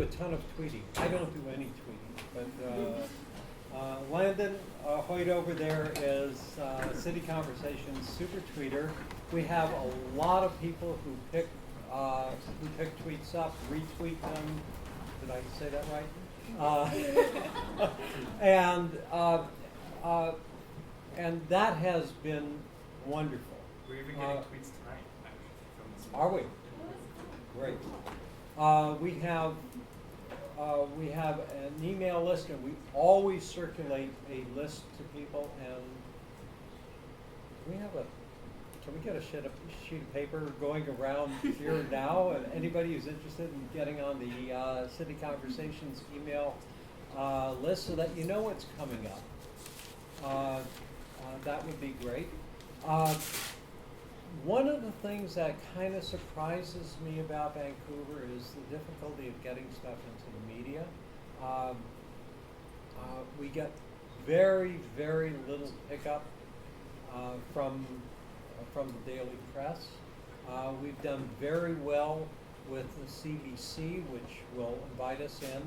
a ton of tweeting. I don't do any tweeting, but Landon Hoyt over there is City Conversations super tweeter. We have a lot of people who pick tweets up, retweet them. Did I say that right? And that has been wonderful. We're even getting tweets tonight, actually, from this. Are we? Great. We have an email list, and we always circulate a list to people. And can we get a sheet of paper going around here now? And anybody who's interested in getting on the City Conversations email list so that you know what's coming up. That would be great. One of the things that kind of surprises me about Vancouver is the difficulty of getting stuff into the media. We get very, very little pickup from the daily press. We've done very well with the CBC, which will invite us in,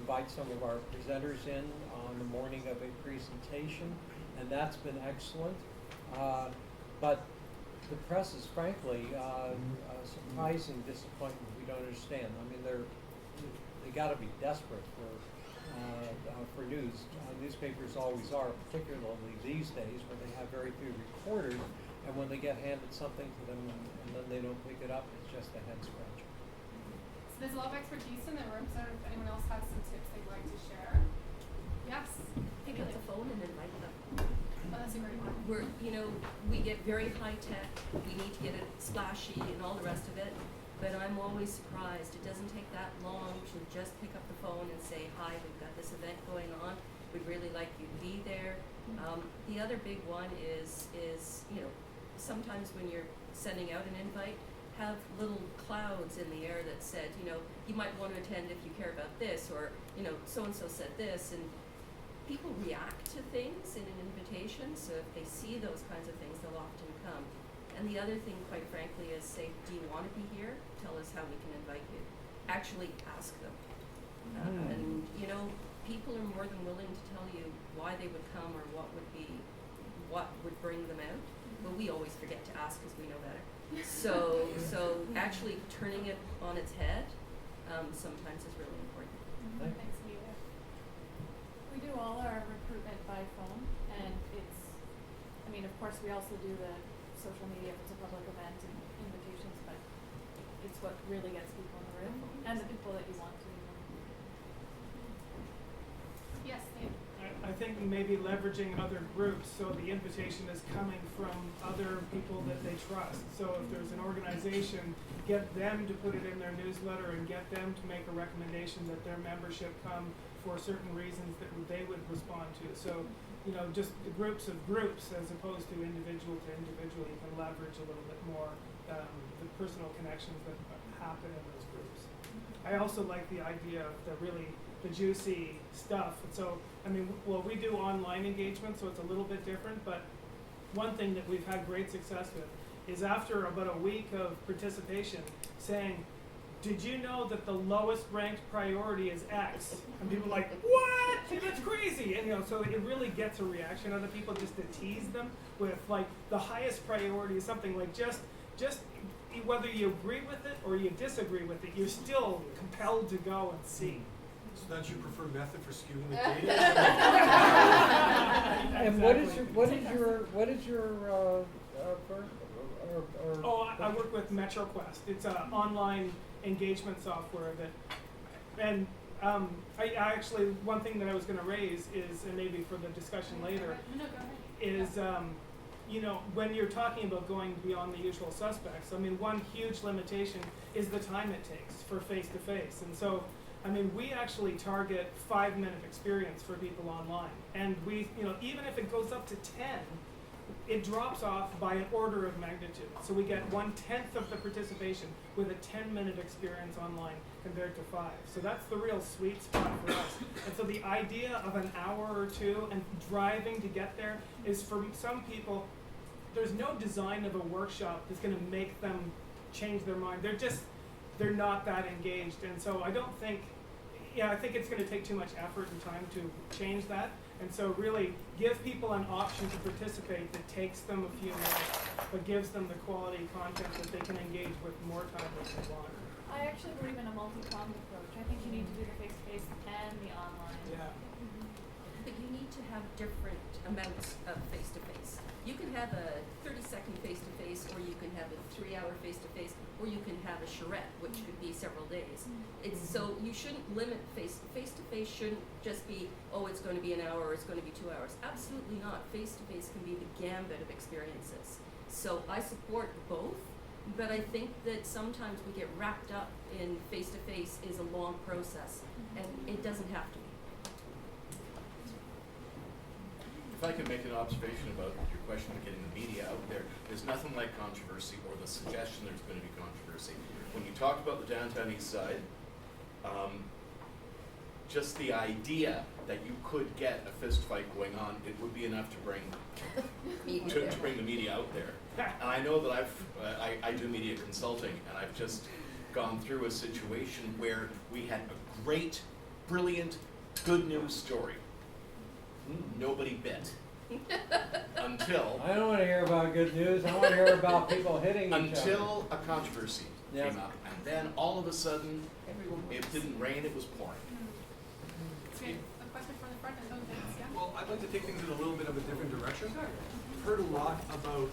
invite some of our presenters in on the morning of a presentation, and that's been excellent. But the press is frankly a surprising disappointment. We don't understand. I mean, they got to be desperate for news. Newspapers always are, particularly these days when they have very few reporters, and when they get handed something to them and then they don't pick it up, it's just a head scratcher. So there's a lot of expertise in the room, so if anyone else has some tips they'd like to share. Yes? Pick up the phone and invite them. Oh, that's a great one. We get very high tech, we need to get it splashy and all the rest of it, but I'm always surprised. It doesn't take that long to just pick up the phone and say, hi, we've got this event going on, we'd really like you to be there. The other big one is sometimes when you're sending out an invite, have little clouds in the air that said, you might want to attend if you care about this, or, so-and-so said this, and people react to things in an invitation, so if they see those kinds of things, they'll often come. And the other thing, quite frankly, is say, do you want to be here? Tell us how we can invite you. Actually ask them. And, people are more than willing to tell you why they would come or what would bring them out. But we always forget to ask because we know better. So actually turning it on its head sometimes is really important. Thanks, Amelia. We do all our recruitment by phone, and of course we also do the social media if it's a public event and invitations, but it's what really gets people in the room and the people that you want to. Yes, Dave. I think maybe leveraging other groups, so the invitation is coming from other people that they trust. So if there's an organization, get them to put it in their newsletter and get them to make a recommendation that their membership come for certain reasons that they would respond to. So, you know, just the groups of groups as opposed to individual to individual, you can leverage a little bit more the personal connections that happen in those groups. I also like the idea of the juicy stuff. And so, I mean, well, we do online engagement, so it's a little bit different, but one thing that we've had great success with is after about a week of participation saying, did you know that the lowest ranked priority is X? And people are like, what? That's crazy. And you know, so it really gets a reaction out of people just to tease them with like the highest priority is something like just whether you agree with it or you disagree with it, you're still compelled to go and see. So that's your preferred method for skewing the data? And what is your Oh, I work with MetroQuest. It's an online engagement software and I actually, one thing that I was going to raise is, and maybe for the discussion later, No, go ahead. is you know, when you're talking about going beyond the usual suspects, I mean, one huge limitation is the time it takes for face-to-face. And so, I mean, we actually target 5-minute experience for people online. And we, you know, even if it goes up to 10, it drops off by an order of magnitude. So we get 1/10 of the participation with a 10-minute experience online compared to 5. So that's the real sweet spot for us. And so the idea of an hour or two and driving to get there is, for some people, there's no design of a workshop that's going to make them change their mind. They're not that engaged. And so I don't think, I think it's going to take too much effort and time to change that. And so really give people an option to participate that takes them a few minutes, but gives them the quality content that they can engage with more time if they want. I actually believe in a multi-pronged approach. I think you need to do the face-to-face and the online. Yeah. But you need to have different amounts of face-to-face. You can have a 30-second face-to-face, or you can have a 3-hour face-to-face, or you can have a charrette, which could be several days. It's so you shouldn't limit face-to-face shouldn't just be, oh, it's going to be an hour or it's going to be 2 hours. Absolutely not. Face-to-face can be the gambit of experiences. So I support both, but I think that sometimes we get wrapped up in face-to-face is a long process, and it doesn't have to be. If I could make an observation about your question of getting the media out there, there's nothing like controversy or the suggestion there's going to be controversy. When you talk about the downtown east side, just the idea that you could get a fist fight going on, it would be enough to bring to bring the media out there. And I know that I do media consulting, and I've just gone through a situation where we had a great, brilliant, good news story. Nobody bit. Until I don't want to hear about good news. I want to hear about people hitting each other. until a controversy Yeah. came up, and then all of a sudden, it didn't rain; it was pouring. Okay, a question from the front and then thanks, yeah. Well, I'd like to take things in a little bit of a different direction. I've heard a lot about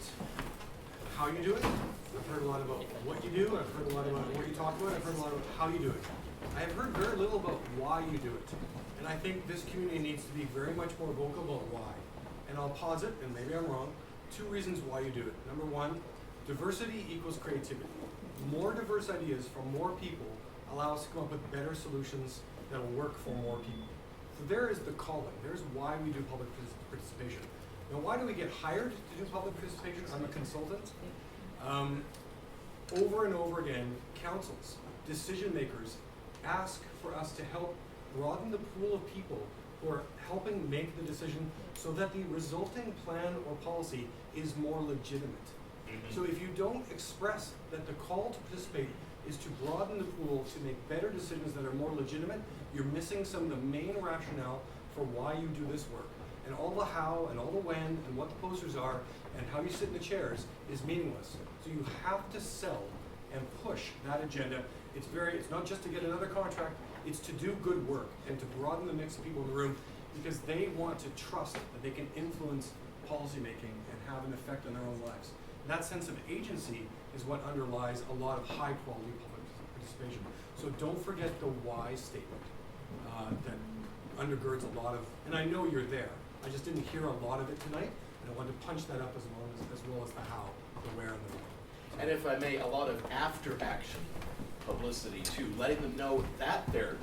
how you do it. I've heard a lot about what you do. I've heard a lot about what you talk about. I've heard a lot about how you do it. I have heard very little about why you do it. And I think this community needs to be very much more vocal about why. And I'll pause it, and maybe I'm wrong. 2 reasons why you do it. Number 1, diversity equals creativity. More diverse ideas from more people allow us to come up with better solutions that will work for more people. So there is the calling. There's why we do public participation. Now, why do we get hired to do public participation? I'm a consultant. Over and over again, councils, decision makers ask for us to help broaden the pool of people who are helping make the decision so that the resulting plan or policy is more legitimate. So if you don't express that the call to participate is to broaden the pool to make better decisions that are more legitimate, you're missing some of the main rationale for why you do this work. And all the how and all the when and what the posters are and how you sit in the chairs is meaningless. So you have to sell and push that agenda. It's not just to get another contract, it's to do good work and to broaden the mix of people in the room because they want to trust that they can influence policymaking and have an effect on their own lives. That sense of agency is what underlies a lot of high quality public participation. So don't forget the why statement that undergirds a lot of, and I know you're there, I just didn't hear a lot of it tonight, and I wanted to punch that up as well as the how, the where, and the why. And if I may, a lot of after-action publicity too, letting them know that they're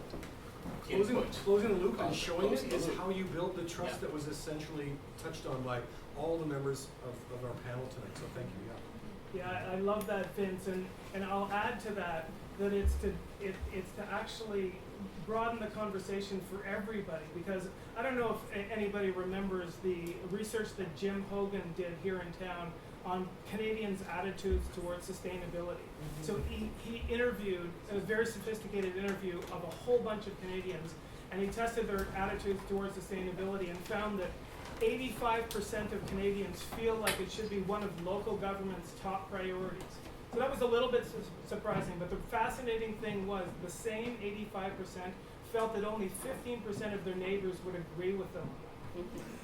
input. Closing the loop and Close- showing closing it the is loop. how you build the trust Yeah. that was essentially touched on by all the members of our panel tonight. So thank you. Yeah. Yeah, I love that, Vince, and I'll add to that it's to actually broaden the conversation for everybody, because I don't know if anybody remembers the research that Jim Hogan did here in town on Canadians' attitudes towards sustainability. So he interviewed a very sophisticated interview of a whole bunch of Canadians, and he tested their attitudes towards sustainability and found that 85% of Canadians feel like it should be one of local government's top priorities. So that was a little bit surprising, but the fascinating thing was the same 85% felt that only 15% of their neighbors would agree with them.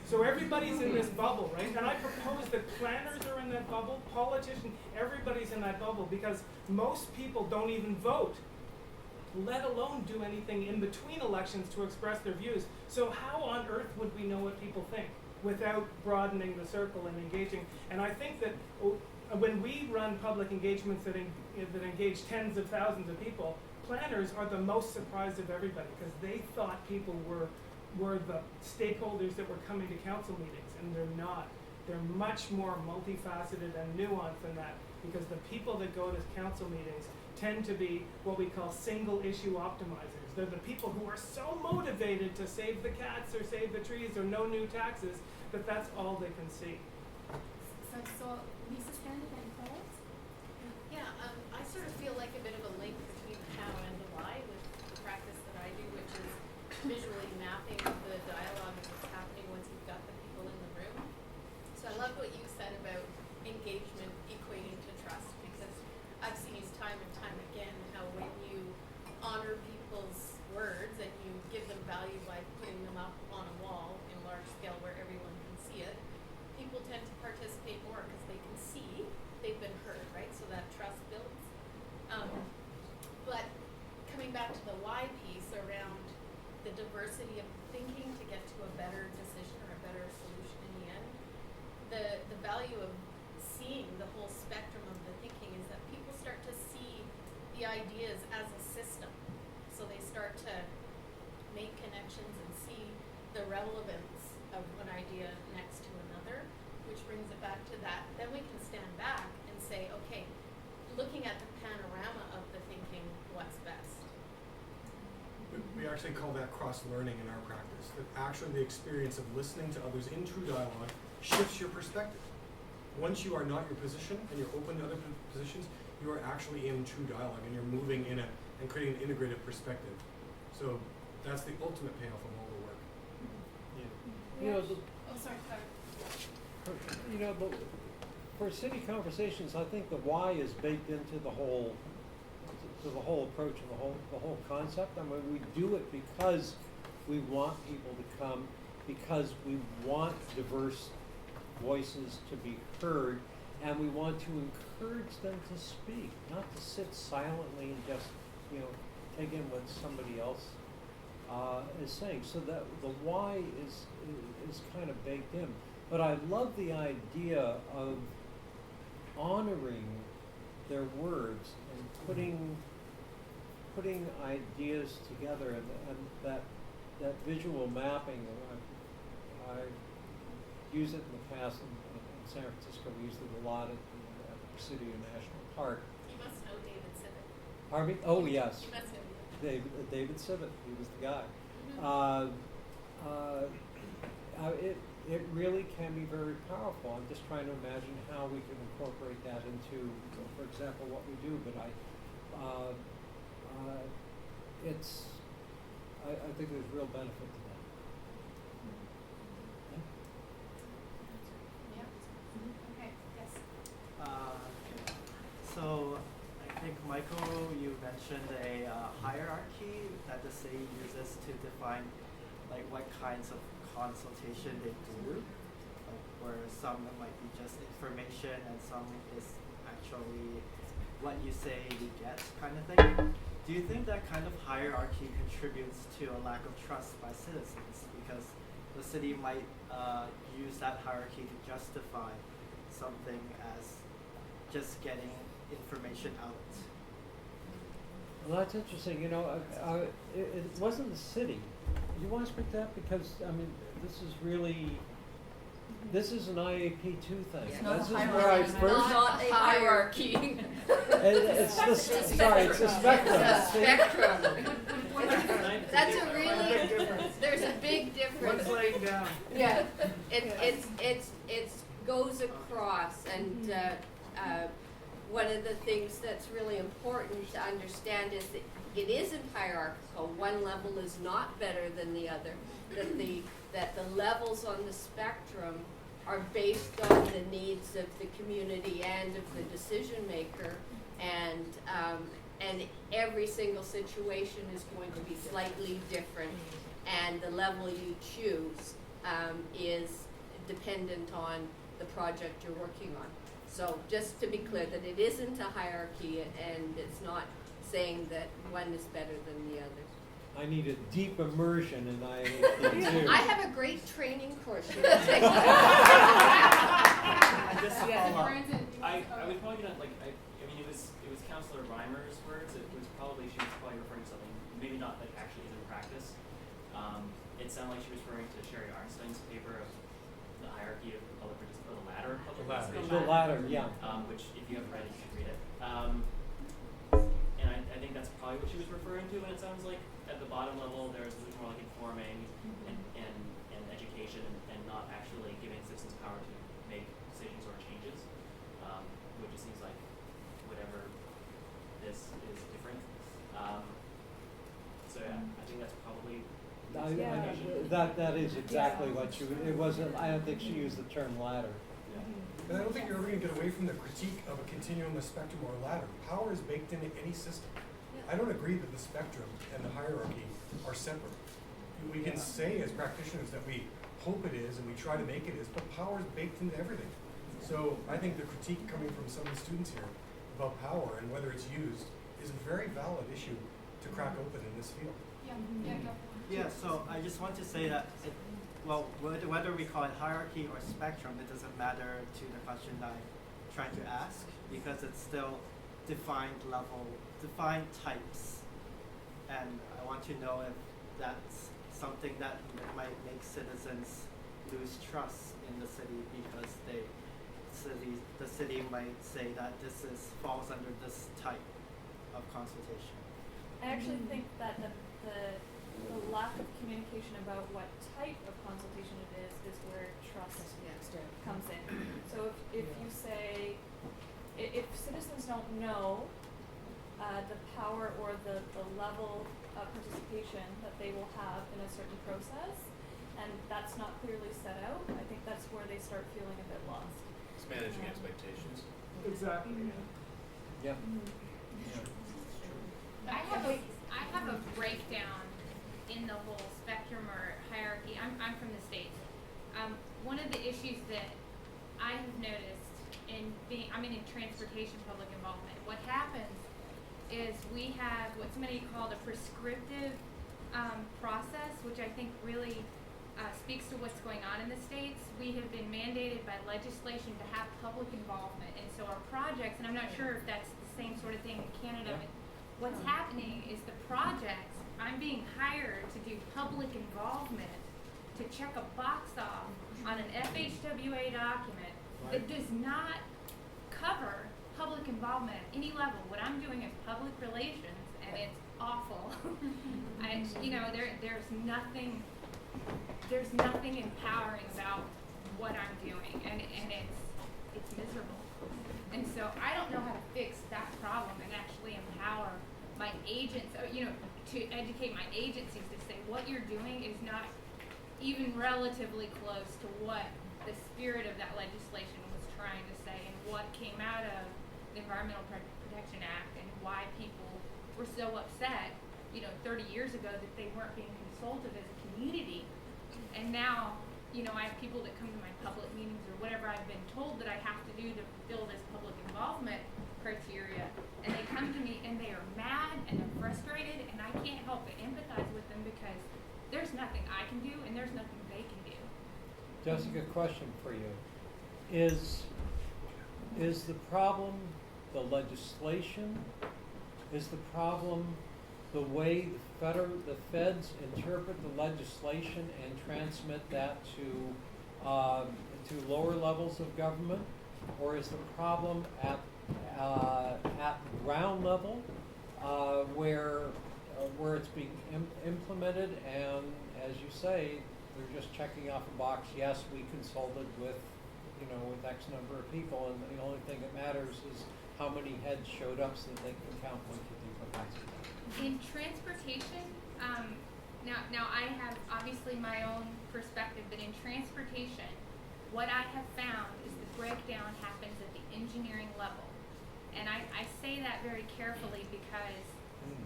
So everybody's in this bubble, right? And I propose that planners are in that bubble, politicians, everybody's in that bubble, because most people don't even vote, let alone do anything in between elections to express their views. So how on earth would we know what people think without broadening the circle and engaging? And I think that when we run public engagements that engage tens of thousands of people, planners are the most surprised of everybody, because they thought people were the stakeholders that were coming to council meetings, and they're not. They're much more multifaceted and nuanced than that, because the people that go to council meetings tend to be what we call single issue optimizers. They're the people who are so motivated to save the cats or save the trees or no new taxes that that's all they can see. So Lisa Stanley and Paul's? Yeah, I sort of feel like a bit of a link between the how and the why with the practice that I do, which is visually mapping the dialogue of what's happening once you've got the people in the room. So I love what you said about engagement equating to trust, because I've seen time and time again how when you honor people's words and you give them value by putting them up on a wall in large scale where everyone can see it, people tend to participate more because they can see they've been heard, right? So that trust builds. But coming back to the why piece around the diversity of thinking to get to a better decision or a better solution in the end, the value of seeing the whole spectrum of the thinking is that people start to see the ideas as a system. So they start to make connections and see the relevance of one idea next to another, which brings it back to that. Then we can stand back and say, okay, looking at the panorama of the thinking, what's best? We actually call that cross-learning in our practice. That actually the experience of listening to others in true dialogue shifts your perspective. Once you are not your position and you're open to other positions, you are actually in true dialogue and you're moving in and creating an integrated perspective. So that's the ultimate payoff of all the work. You know, Oh, sorry. you know, for city conversations, I think the why is baked into the whole approach and the whole concept. I mean, we do it because we want people to come, because we want diverse voices to be heard, and we want to encourage them to speak, not to sit silently and just, take in what somebody else is saying. So that the why is kind of baked in. But I love the idea of honoring their words and putting ideas together, and that visual mapping. I use it in the past in San Francisco. We used it a lot at the Presidio National Park. You must know David Civic. Pardon me? Oh, yes. You must know David Civic, he was the guy. It really can be very powerful. I'm just trying to imagine how we can incorporate that into, for example, what we do. But I think there's real benefit to that. Yeah. Okay. Yes. So I think, Michael, you mentioned a hierarchy that the city uses to define what kinds of consultation they do, where some might be just information and some is actually what you say you get kind of thing. Do you think that kind of hierarchy contributes to a lack of trust by citizens, because the city might use that hierarchy to justify something as just getting information out? Well, that's interesting, you know, it wasn't the city. You want to speak to that? Because, I mean, this is really, this is an IAP2 thing. It's not This a is where I hierarchy. first. Not a hierarchy. It's the, sorry, it's a spectrum. It's a See? spectrum. That's a really, there's a big difference. One's laying down. Yeah, it's goes across, and one of the things that's really important to understand is that it isn't hierarchical. One level is not better than the other. That the levels on the spectrum are based on the needs of the community and of the decision maker, and every single situation is going to be slightly different, and the level you choose is dependent on the project you're working on. So just to be clear that it isn't a hierarchy, and it's not saying that one is better than the other. I need a deep immersion in IAP2. I have a great training course. You I just Yeah. follow up. I was probably gonna I mean it was Councillor Reimer's words. It was probably she was probably referring to something maybe not like actually in practice. It sounded like she was referring to Sherry Arnstein's paper of the hierarchy of public participation, the ladder of public participation. The latter, yeah. Which if you haven't read it, you should read it. And I think that's probably what she was referring to. And it sounds like at the bottom level there's more like informing and education and not actually giving citizens power to make decisions or changes, which it seems like whatever this is different. So yeah, I think that's probably That is exactly what she, it wasn't, I don't think she used the term ladder. And I don't think you're ever going to get away from the critique of a continuum, a spectrum, or a ladder. Power is baked into any system. I don't agree that the spectrum and the hierarchy are separate. We can say as practitioners that we hope it is and we try to make it is, but power is baked into everything. So I think the critique coming from some of the students here about power and whether it's used is a very valid issue to crack open in this field. Yeah, so I just want to say that, whether we call it hierarchy or spectrum, it doesn't matter to the question that I'm trying to ask, because it's still defined types. And I want to know if that's something that might make citizens lose trust in the city, because the city might say that this falls under this type of consultation. I actually think that the lack of communication about what type of consultation it is where trust comes in. So if you say, if citizens don't know the power or the level of participation that they will have in a certain process, and that's not clearly set out, I think that's where they start feeling a bit lost. It's managing expectations. Exactly. Yeah. I have a breakdown in the whole spectrum or hierarchy. I'm from the States. One of the issues that I have noticed I'm in transportation public involvement. What happens is we have what somebody called a prescriptive process, which I think really speaks to what's going on in the States. We have been mandated by legislation to have public involvement, and so our projects, and I'm not sure if that's the same sort of thing in Canada, but what's happening is the projects, I'm being hired to do public involvement, to check a box off on an FHWA document that does not cover public involvement at any level. What I'm doing is public relations, and it's awful. There's nothing empowering about what I'm doing, and it's miserable. And so I don't know how to fix that problem and actually empower my agents, to educate my agencies to say what you're doing is not even relatively close to what the spirit of that legislation was trying to say and what came out of the Environmental Protection Act and why people were so upset, 30 years ago that they weren't being consulted as a community. And now, I have people that come to my public meetings or whatever I've been told that I have to do to fulfill this public involvement criteria, and they come to me and they are mad and they're frustrated, and I can't help but empathize with them because there's nothing I can do and there's nothing they can do. Jessica, question for you. Is the problem the legislation, Is the problem the way the feds interpret the legislation and transmit that to lower levels of government? Or is the problem at ground level, where it's being implemented, and as you say, they're just checking off a box? Yes, we consulted with X number of people, and the only thing that matters is how many heads showed up so that they can count 1, 2, 3, 4, 5, 6. In transportation, now I have obviously my own perspective, but in transportation, what I have found is the breakdown happens at the engineering level. And I say that very carefully because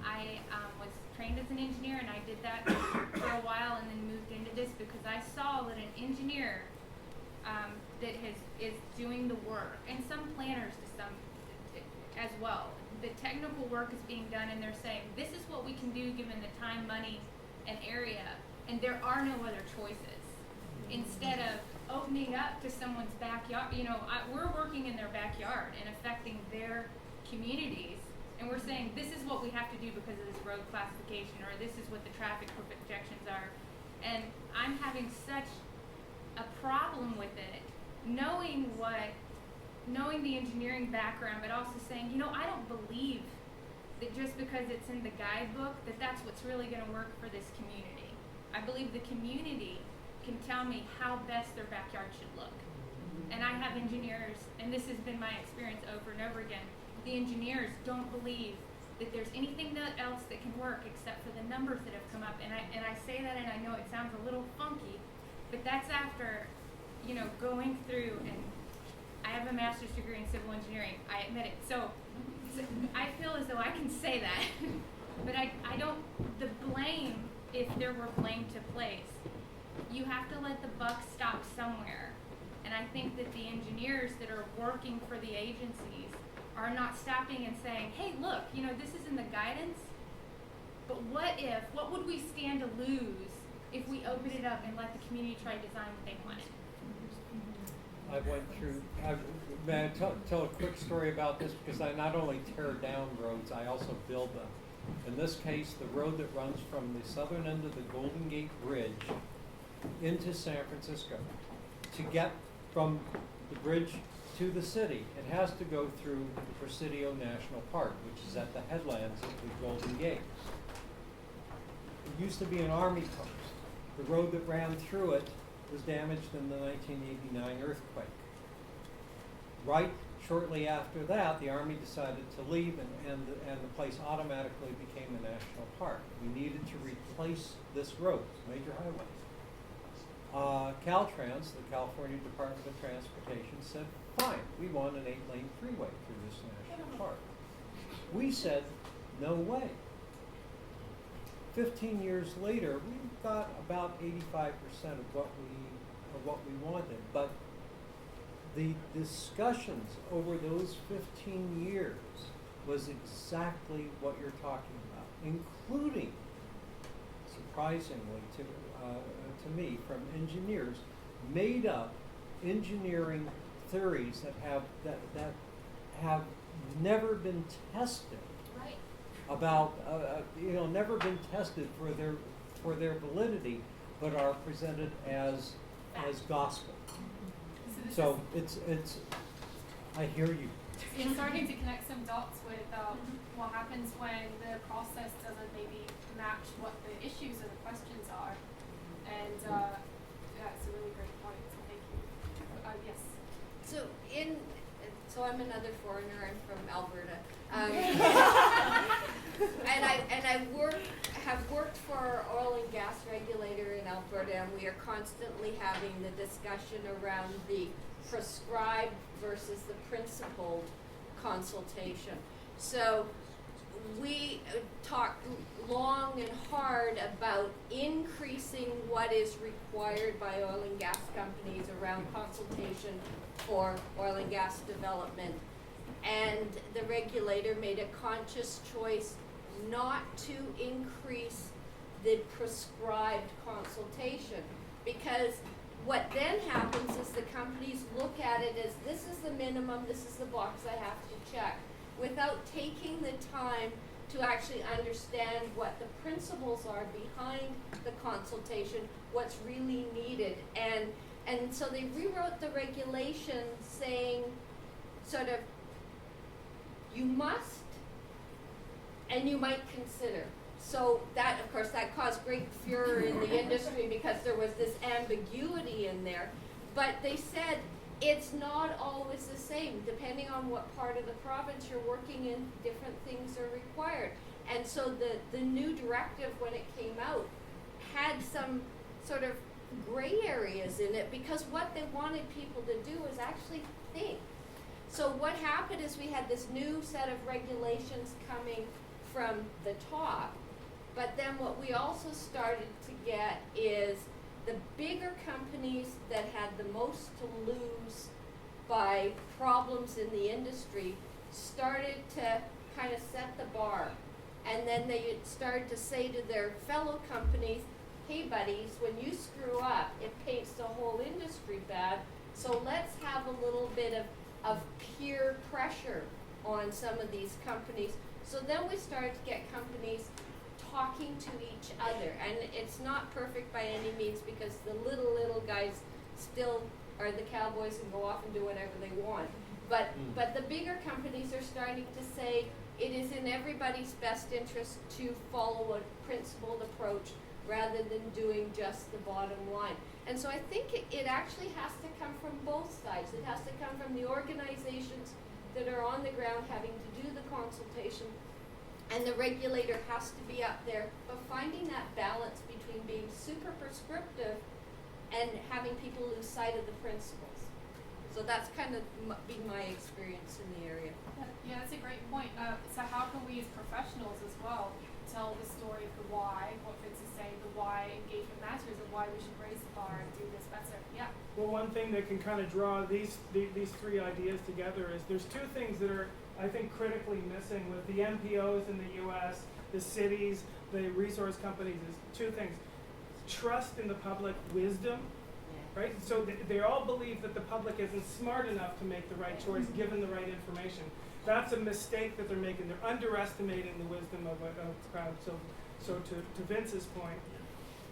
I was trained as an engineer, and I did that for a while and then moved into this because I saw that an engineer that is doing the work, and some planners to some as well. The technical work is being done, and they're saying, this is what we can do given the time, money, and area, and there are no other choices. Instead of opening up to someone's backyard, we're working in their backyard and affecting their communities, and we're saying, this is what we have to do because of this road classification, or this is what the traffic projections are. And I'm having such a problem with it, knowing the engineering background, but also saying, I don't believe that just because it's in the guidebook that that's what's really going to work for this community. I believe the community can tell me how best their backyard should look. And I have engineers, and this has been my experience over and over again, the engineers don't believe that there's anything else that can work except for the numbers that have come up. And I say that, and I know it sounds a little funky, but that's after, going through, and I have a master's degree in civil engineering, I admit it. So I feel as though I can say that, but I don't, the blame, if there were blame to place, you have to let the buck stop somewhere. And I think that the engineers that are working for the agencies are not stopping and saying, hey, look, this is in the guidance, but what would we stand to lose if we open it up and let the community try to design what they wanted? May I tell a quick story about this? Because I not only tear down roads, I also build them. In this case, the road that runs from the southern end of the Golden Gate Bridge into San Francisco, to get from the bridge to the city, it has to go through the Presidio National Park, which is at the headlands of the Golden Gate. It used to be an army post. The road that ran through it was damaged in the 1989 earthquake. Right shortly after that, the Army decided to leave, and the place automatically became a national park. We needed to replace this road, it's a major highway. Caltrans, the California Department of Transportation, said, fine, we want an 8-lane freeway through this national park. We said, no way. 15 years later, we've got about 85% of what we wanted, but the discussions over those 15 years was exactly what you're talking about, including, surprisingly to me, from engineers, made up engineering theories that have never been tested. Right. About never been tested for their validity, but are presented as gospel. So it's I hear you. It's starting to connect some dots with what happens when the process doesn't maybe match what the issues or the questions are. And it's a really great point, so thank you. Yes. So I'm another foreigner. I'm from Alberta, and I have worked for oil and gas regulator in Alberta, and we are constantly having the discussion around the prescribed versus the principled consultation. So we talked long and hard about increasing what is required by oil and gas companies around consultation for oil and gas development. And the regulator made a conscious choice not to increase the prescribed consultation, because what then happens is the companies look at it as, this is the minimum, this is the box I have to check, without taking the time to actually understand what the principles are behind the consultation, what's really needed. And so they rewrote the regulations saying sort of, you must and you might consider. So that, of course, that caused great furor in the industry because there was this ambiguity in there. But they said it's not always the same. Depending on what part of the province you're working in, different things are required. And so the new directive, when it came out, had some sort of gray areas in it because what they wanted people to do was actually think. So what happened is we had this new set of regulations coming from the top, but then what we also started to get is the bigger companies that had the most to lose by problems in the industry started to kind of set the bar. And then they started to say to their fellow companies, hey buddies, when you screw up, it paints the whole industry bad, so let's have a little bit of peer pressure on some of these companies. So then we started to get companies talking to each other, and it's not perfect by any means because the little guys still are the cowboys and go off and do whatever they want. But the bigger companies are starting to say it is in everybody's best interest to follow a principled approach rather than doing just the bottom line. And so I think it actually has to come from both sides. It has to come from the organizations that are on the ground having to do the consultation, and the regulator has to be up there, but finding that balance between being super prescriptive and having people lose sight of the principles. So that's kind of been my experience in the area. Yeah, that's a great point. So how can we as professionals as well tell the story of the why, what Vince is saying, the why engagement matters, and why we should raise the bar and do this better? Yeah. Well, one thing that can kind of draw these three ideas together is there's two things that are, I think, critically missing with the MPOs in the U.S., the cities, the resource companies, is two things. Trust in the public, wisdom, right? So they all believe that the public isn't smart enough to make the right choice given the right information. That's a mistake that they're making. They're underestimating the wisdom of a crowd. So to Vince's point,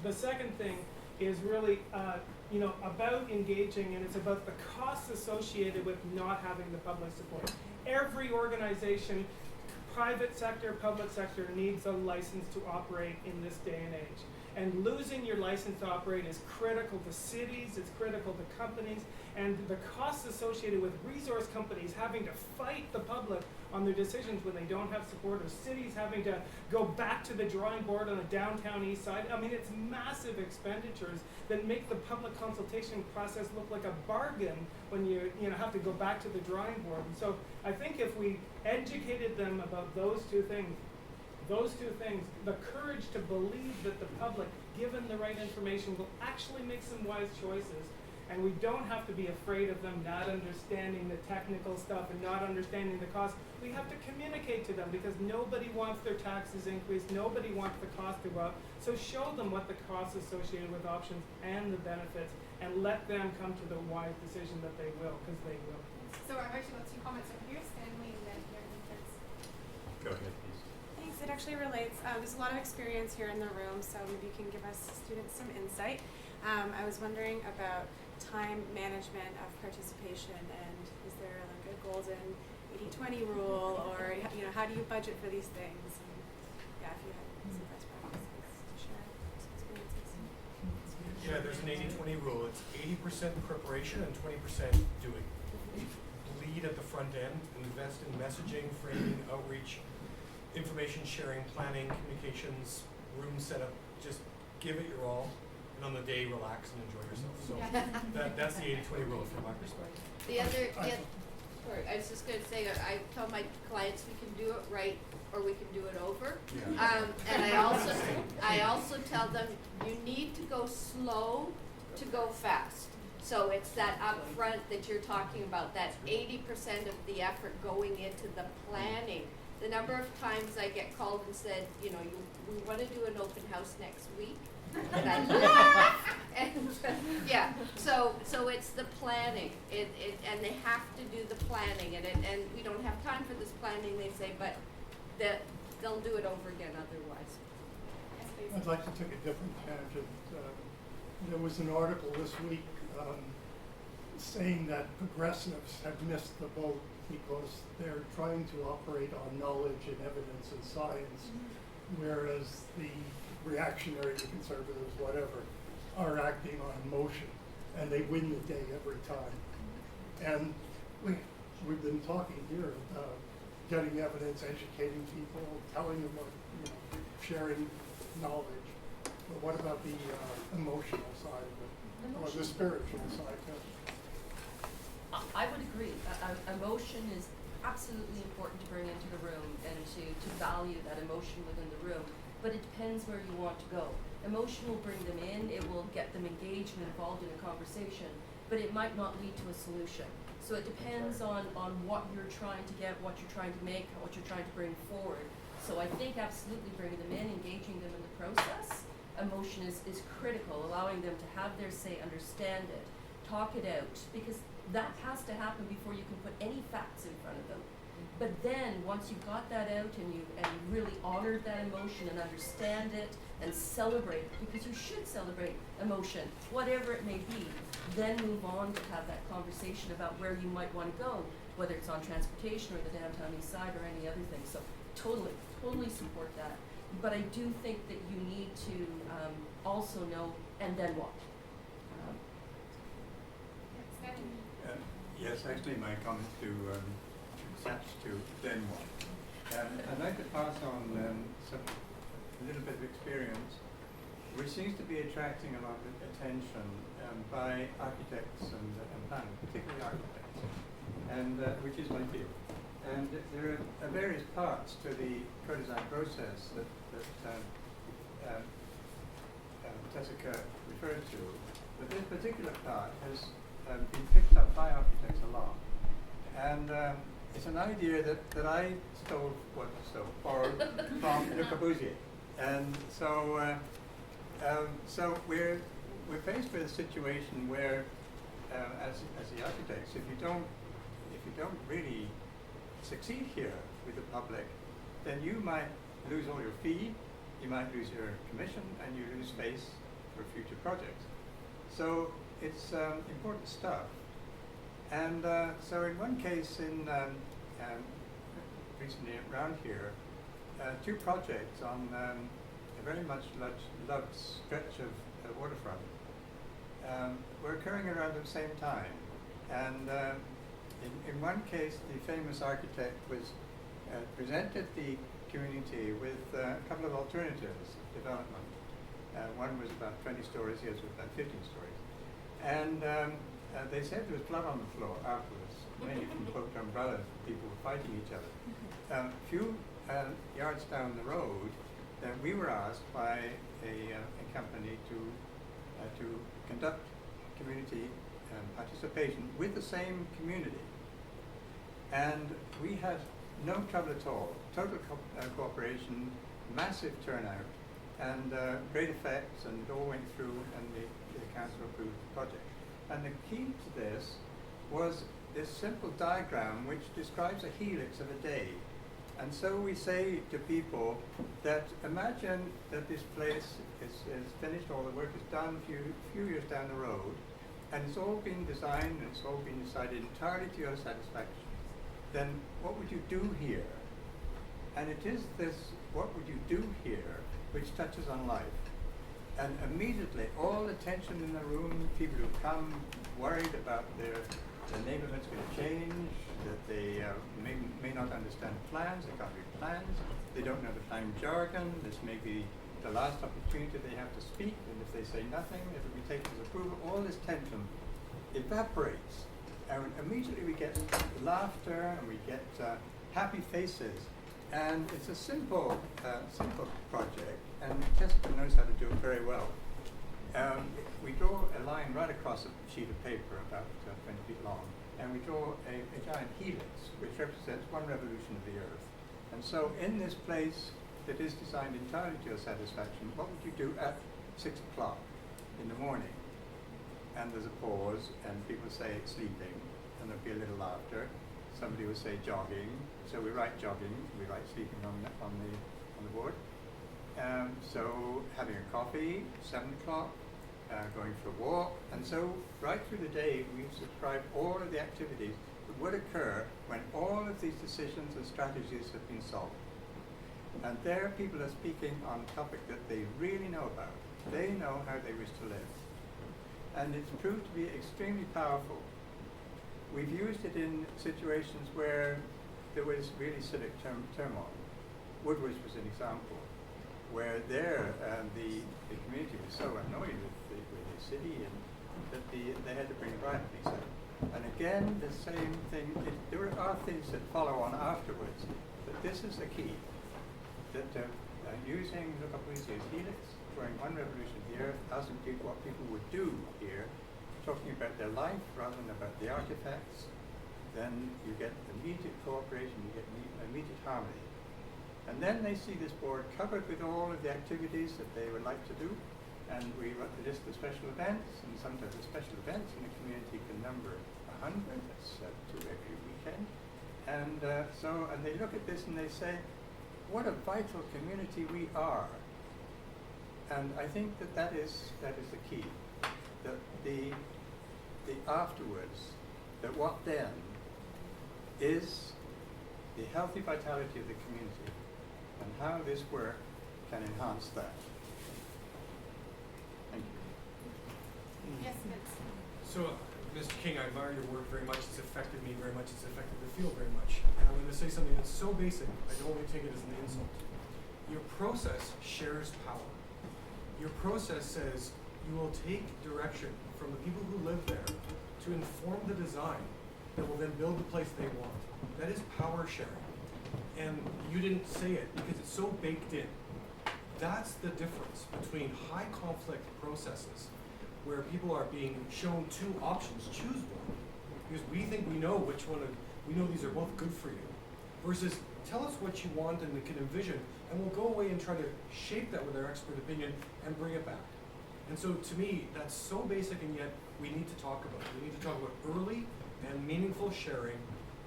the second thing is really about engaging, and it's about the costs associated with not having the public support. Every organization, private sector, public sector, needs a license to operate in this day and age. And losing your license to operate is critical to cities, it's critical to companies, and the costs associated with resource companies having to fight the public on their decisions when they don't have support, or cities having to go back to the drawing board on the downtown east side. I mean, it's massive expenditures that make the public consultation process look like a bargain when you have to go back to the drawing board. And so I think if we educated them about those two things, the courage to believe that the public, given the right information, will actually make some wise choices. And we don't have to be afraid of them not understanding the technical stuff and not understanding the cost. We have to communicate to them because nobody wants their taxes increased, nobody wants the cost to go up. So show them what the costs associated with options and the benefits, and let them come to the wise decision that they will, because they will. So I've actually got two comments over here, Stanley, and then here in Vince. Go ahead, please. Thanks. It actually relates. There's a lot of experience here in the room, so maybe you can give us students some insight. I was wondering about time management of participation, and is there like a golden 80-20 rule, or how do you budget for these things? And, yeah, if you have some best practices to share some experiences. Yeah, there's an 80-20 rule. It's 80% preparation and 20% doing. Lead at the front end, invest in messaging, framing, outreach, information sharing, planning, communications, room setup. Just give it your all, and on the day, relax and enjoy yourself. So that's the 80-20 rule from my perspective. Sorry, I was just going to say, I tell my clients we can do it right or we can do it over. Yeah. And I also tell them you need to go slow to go fast. So it's that upfront that you're talking about, that 80% of the effort going into the planning. The number of times I get called and said, we want to do an open house next week. And I laugh. And so it's the planning. And they have to do the planning, and we don't have time for this planning, they say, but the they'll do it over again otherwise. I'd like to take a different tangent. There was an article this week saying that progressives have missed the boat because they're trying to operate on knowledge and evidence and science, whereas the reactionary, the conservatives, whatever, are acting on emotion, and they win the day every time. And we've been talking here about getting evidence, educating people, telling them what, sharing knowledge. But what about the emotional side of it, or the spiritual side too? I would agree. Emotion is absolutely important to bring into the room and to value that emotion within the room. But it depends where you want to go. Emotion will bring them in, it will get them engaged and involved in a conversation, but it might not lead to a solution. So it depends on what you're trying to get, what you're trying to make, what you're trying to bring forward. So I think absolutely bringing them in, engaging them in the process. Emotion is critical, allowing them to have their say, understand it, talk it out, because that has to happen before you can put any facts in front of them. But then, once you've got that out and you really honored that emotion and understand it and celebrate, because you should celebrate emotion, whatever it may be, then move on to have that conversation about where you might want to go, whether it's on transportation or the downtown east side or any other thing. So totally support that. But I do think that you need to also know, and then what? Yes, actually my comment to attach to then what. I'd like to pass on a little bit of experience, which seems to be attracting a lot of attention by architects and planners, particularly architects, and which is my field. And there are various parts to the co-design process that Jessica referred to, but this particular part has been picked up by architects a lot. And it's an idea that I borrowed from Le Corbusier. And so we're faced with a situation where, as the architects, if you don't really succeed here with the public, then you might lose all your fee, you might lose your commission, and you lose space for future projects. So it's important stuff. And so in one case recently around here, two projects on a very much loved stretch of waterfront were occurring around the same time. And in one case, the famous architect was presented the community with a couple of alternatives of development. One was about 20 stories, the other was about 15 stories. And they said there was blood on the floor afterwards, mainly from cloaked umbrellas, people were fighting each other. A few yards down the road, we were asked by a company to conduct community participation with the same community. And we had no trouble at all, total cooperation, massive turnout, and great effects, and it all went through, and the council approved the project. And the key to this was this simple diagram which describes a helix of a day. And so we say to people that imagine that this place is finished, all the work is done a few years down the road, and it's all been designed and it's all been decided entirely to your satisfaction. Then what would you do here? And it is this, what would you do here, which touches on life. And immediately, all the tension in the room, people who come worried about their neighborhood's going to change, that they may not understand plans, they can't read plans, they don't know the plan jargon, this may be the last opportunity they have to speak, and if they say nothing, it will be taken as approval. All this tension evaporates, and immediately we get laughter, and we get happy faces. And it's a simple project, and Jessica knows how to do it very well. We draw a line right across a sheet of paper about 20 feet long, and we draw a giant helix, which represents one revolution of the Earth. And so in this place that is designed entirely to your satisfaction, what would you do at 6 o'clock in the morning? And there's a pause, and people say sleeping, and there'll be a little laughter. Somebody will say jogging, so we write jogging, we write sleeping on the on the board. So having a coffee, 7 o'clock, going for a walk, and so right through the day we've subscribed all of the activities that would occur when all of these decisions and strategies have been solved. And there people are speaking on a topic that they really know about. They know how they wish to live. And it's proved to be extremely powerful. We've used it in situations where there was really civic turmoil. Woodward was an example, where there the community was so annoyed with the city and that they had to bring riot police in. And again, the same thing, there are things that follow on afterwards, but this is the key. That using Le Corbusier's helix, drawing one revolution here, asking people what people would do here, talking about their life rather than about the artifacts, then you get immediate cooperation, you get immediate harmony. And then they see this board covered with all of the activities that they would like to do, and we list the special events, and sometimes the special events in the community can number 100, that's 2 every weekend. And and they look at this and they say, what a vital community we are. And I think that is the key. That the afterwards, that what then is the healthy vitality of the community and how this work can enhance that. Thank you. Yes, Vince. So, Mr. King, I admire your work very much. It's affected me very much. It's affected the field very much. And I'm going to say something that's so basic, I don't want to take it as an insult. Your process shares power. Your process says you will take direction from the people who live there to inform the design that will then build the place they want. That is power sharing. And you didn't say it because it's so baked in. That's the difference between high conflict processes where people are being shown 2 options, choose one, because we think we know which one, we know these are both good for you, versus tell us what you want and we can envision, and we'll go away and try to shape that with our expert opinion and bring it back. And so to me, that's so basic, and yet we need to talk about it. We need to talk about early and meaningful sharing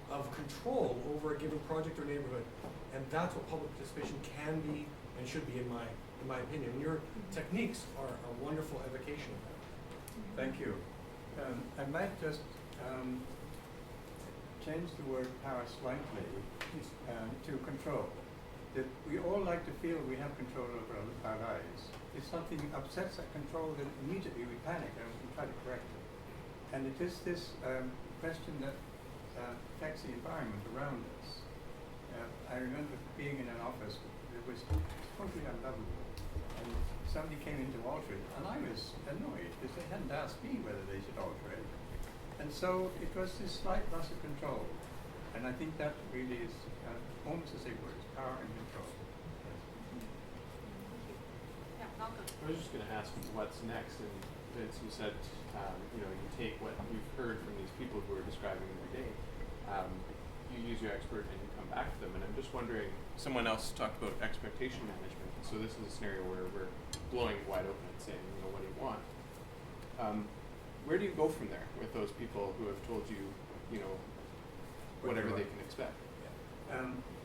of control over a given project or neighborhood, and that's what public participation can be and should be, in my opinion. And your techniques are a wonderful evocation of that. Thank you. I might just change the word power slightly to control. That we all like to feel we have control over our lives. If something upsets that control, then immediately we panic and we try to correct it. And it is this question that affects the environment around us. I remember being in an office that was totally unlovable. And somebody came in to alter it, and I was annoyed because they hadn't asked me whether they should alter it. And so it was this slight loss of control. And I think that really is almost as big words, power and control. Yeah, Malcolm. I was just going to ask what's next, and Vince, you said, you take what you've heard from these people who are describing their day, you use your expert and you come back to them, and I'm just wondering, someone else talked about expectation management, so this is a scenario where we're blowing it wide open and saying, what do you want? Where do you go from there with those people who have told you, whatever they can expect?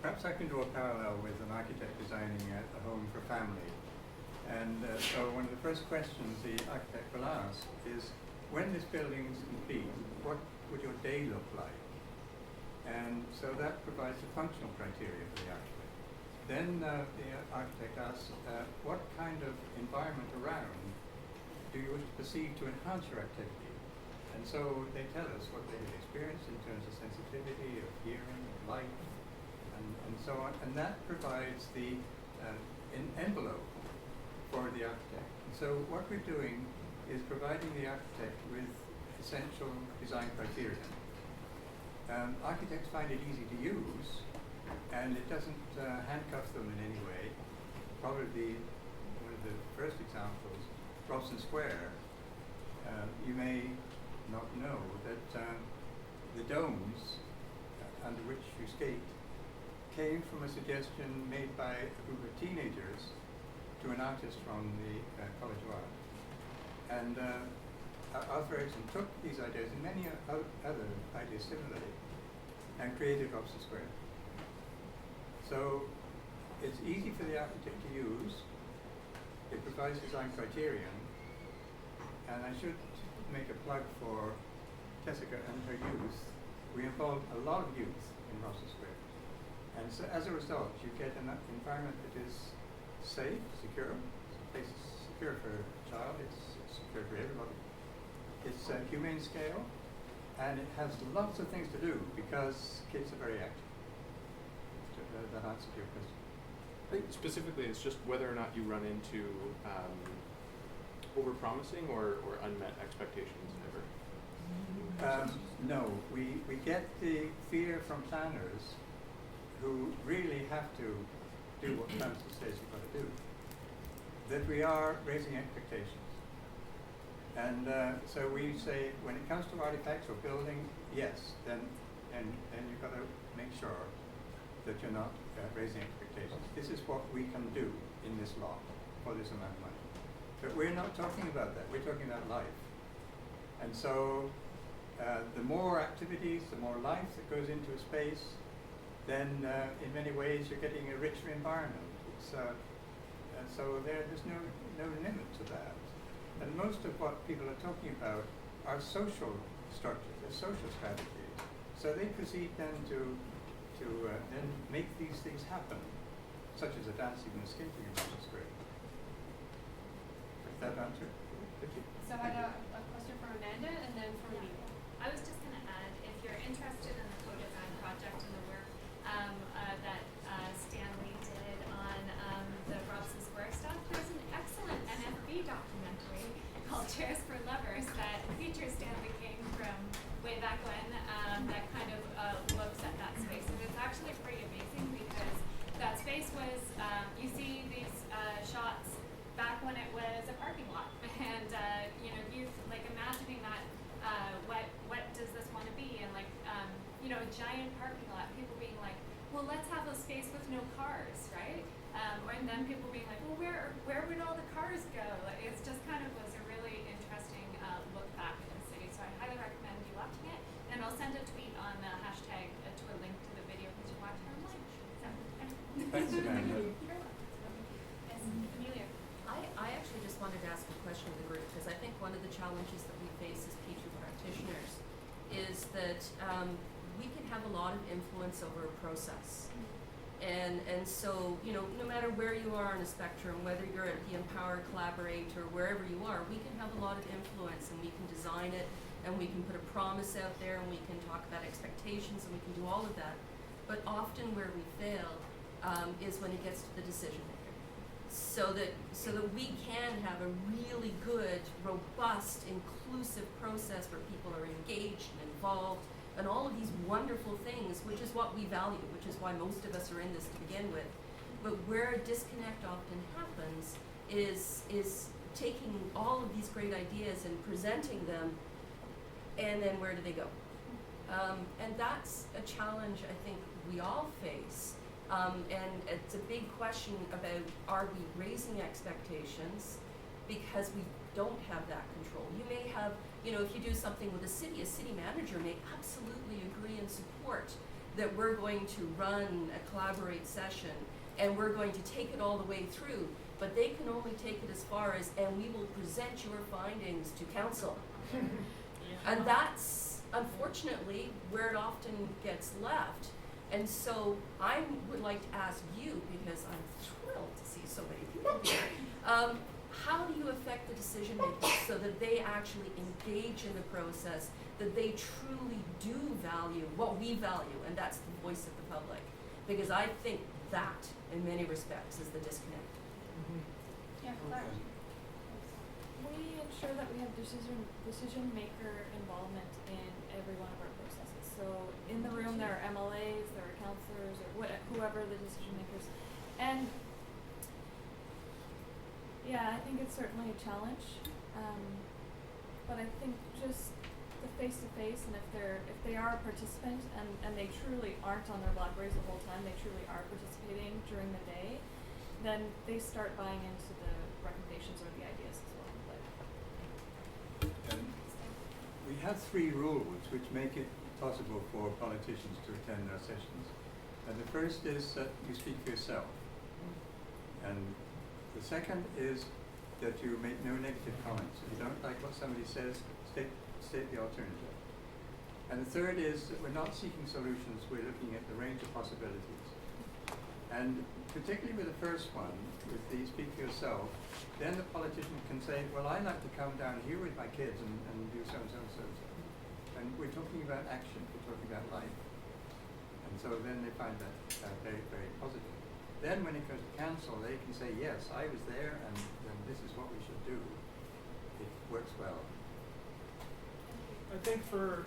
Perhaps I can draw a parallel with an architect designing a home for family. And so one of the first questions the architect will ask is, when this building is complete, what would your day look like? And so that provides a functional criteria for the architect. Then the architect asks, what kind of environment around do you wish to perceive to enhance your activity? And so they tell us what they've experienced in terms of sensitivity, of hearing, of light, and so on. And that provides the envelope for the architect. And so what we're doing is providing the architect with essential design criteria. Architects find it easy to use, and it doesn't handcuff them in any way. Probably one of the first examples, Robson Square, you may not know that the domes under which you skate came from a suggestion made by a group of teenagers to an artist from the College of Art. And Arthur Erickson took these ideas and many other ideas similarly and created Robson Square. So it's easy for the architect to use. It provides design criterion. And I should make a plug for Jessica and her youth. We involve a lot of youth in Russell Square. And so as a result, you get an environment that is safe, secure. The place is secure for a child, it's secure for everybody. It's a humane scale, and it has lots of things to do because kids are very active. That answers your question. I think specifically it's just whether or not you run into over-promising or unmet expectations ever. No, we get the fear from planners who really have to do what council says you've got to do, that we are raising expectations. And so we say, when it comes to artifacts or building, yes, then you've got to make sure that you're not raising expectations. This is what we can do in this law for this amount of money. But we're not talking about that, we're talking about life. And so the more activities, the more life that goes into a space, then in many ways you're getting a richer environment. It's, so there's no limit to that. And most of what people are talking about are social structures, they're social strategies. So they proceed then to then make these things happen, such as a dancing and a skating in Russell Square. Is that answer? Thank you. So I had a question from Amanda and then from me. I was just going to add, if you're interested in the co-design project and the work that Stanley did on the Robson Square stuff, there's an excellent NFB documentary called Chairs for Lovers that features Stanley King from way back when, that kind of looks at that space. And it's actually pretty amazing because that space was, you see these shots back when it was a parking lot. And, youth, like imagining that, what does this want to be? And like, a giant parking lot, people being like, well, let's have a space with no cars, right? And then people being like, well, where would all the cars go? Like, it's just kind of was a really interesting look back at the city. So I highly recommend you watching it. And I'll send a tweet on the hashtag to a link to the video because you watch it online. So, Thanks, Amanda. You're welcome. Yes, Amelia. I actually just wanted to ask a question of the group because I think one of the challenges that we face as P2 practitioners is that we can have a lot of influence over a process. And so, no matter where you are on a spectrum, whether you're at the Empower, Collaborate, or wherever you are, we can have a lot of influence and we can design it and we can put a promise out there and we can talk about expectations and we can do all of that. But often where we fail is when it gets to the decision maker. So that we can have a really good, robust, inclusive process where people are engaged and involved and all of these wonderful things, which is what we value, which is why most of us are in this to begin with. But where a disconnect often happens is taking all of these great ideas and presenting them, and then where do they go? And that's a challenge I think we all face. And it's a big question about, are we raising expectations because we don't have that control? You may have, if you do something with a city manager may absolutely agree and support that we're going to run a Collaborate session and we're going to take it all the way through, but they can only take it as far as, and we will present your findings to council. And that's unfortunately where it often gets left. And so I would like to ask you, because I'm thrilled to see so many people here, how do you affect the decision makers so that they actually engage in the process, that they truly do value what we value, and that's the voice of the public? Because I think that, in many respects, is the disconnect. Yeah, Claire. We ensure that we have decision maker involvement in every one of our processes. So in the room there are MLAs, there are counselors, or whoever the decision makers. And yeah, I think it's certainly a challenge. But I think just the face-to-face, and if they are a participant and they truly aren't on their Blackberries the whole time, they truly are participating during the day, then they start buying into the recommendations or the ideas as well. We have 3 rules which make it possible for politicians to attend our sessions. And the first is that you speak for yourself. And the second is that you make no negative comments. If you don't like what somebody says, state the alternative. And the third is that we're not seeking solutions, we're looking at the range of possibilities. And particularly with the first one, with the speak for yourself, then the politician can say, well, I like to come down here with my kids and do so and so and so and so. And we're talking about action, we're talking about life. And so then they find that very, very positive. Then when it goes to council, they can say, yes, I was there and this is what we should do. It works well. I think for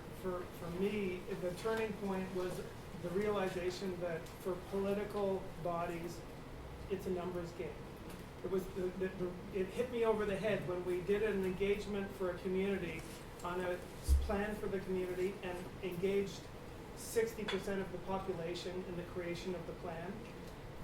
me, the turning point was the realization that for political bodies, it's a numbers game. It was it hit me over the head when we did an engagement for a community on a plan for the community and engaged 60% of the population in the creation of the plan.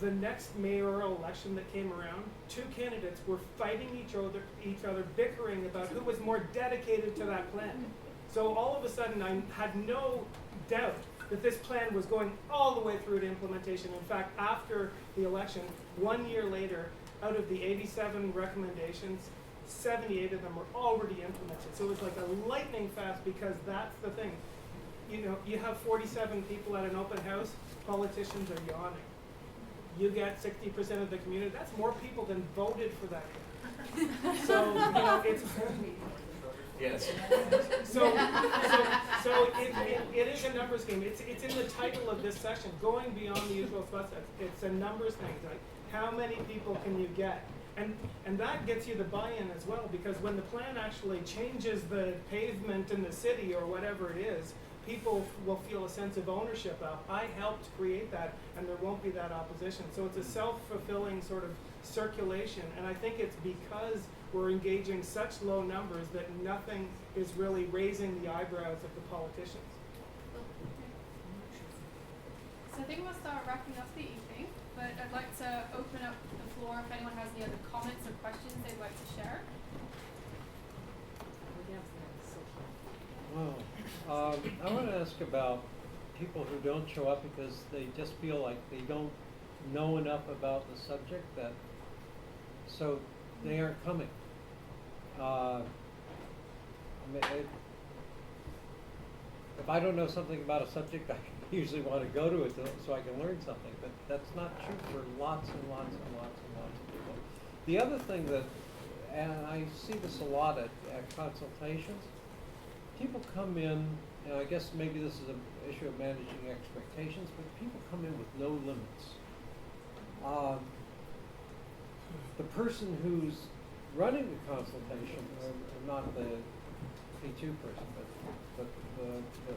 The next mayoral election that came around, 2 candidates were fighting each other, bickering about who was more dedicated to that plan. So all of a sudden, I had no doubt that this plan was going all the way through to implementation. In fact, after the election, 1 year later, out of the 87 recommendations, 78 of them were already implemented. So it was like a lightning fast, because that's the thing. You know, you have 47 people at an open house, politicians are yawning. You get 60% of the community, that's more people than voted for that guy. So, you know, it's... Yes. So it is a numbers game. It's in the title of this session, going beyond the usual suspects. It's a numbers thing, like how many people can you get? And that gets you the buy-in as well, because when the plan actually changes the pavement in the city or whatever it is, people will feel a sense of ownership of, I helped create that, and there won't be that opposition. So it's a self-fulfilling sort of circulation, and I think it's because we're engaging such low numbers that nothing is really raising the eyebrows of the politicians. So I think we'll start wrapping up the evening, but I'd like to open up the floor if anyone has any other comments or questions they'd like to share. Well, I want to ask about people who don't show up because they just feel like they don't know enough about the subject, that so they aren't coming. I mean, if I don't know something about a subject, I usually want to go to it so I can learn something, but that's not true for lots and lots and lots and lots of people. The other thing that, and I see this a lot at consultations, people come in, and I guess maybe this is an issue of managing expectations, but people come in with no limits. The person who's running the consultation, or not the P2 person, but the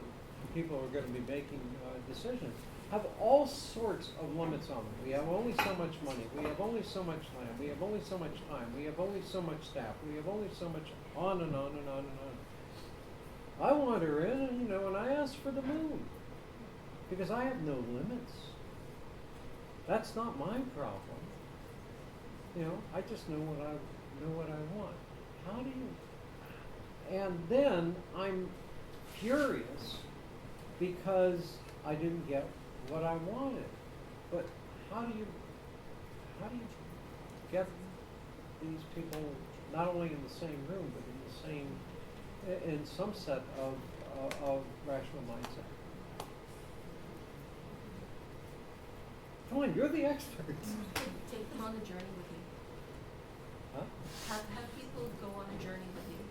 people who are going to be making decisions, have all sorts of limits on them. We have only so much money, we have only so much land, we have only so much time, we have only so much staff, we have only so much on and on and on and on. I wander in and, and I ask for the moon because I have no limits. That's not my problem. I just know what I want. How do you? And then I'm furious because I didn't get what I wanted. But how do you get these people not only in the same room but in the same, in some set of rational mindset? Come on, you're the experts. Take them on a journey with you. Huh? Have people go on a journey with you,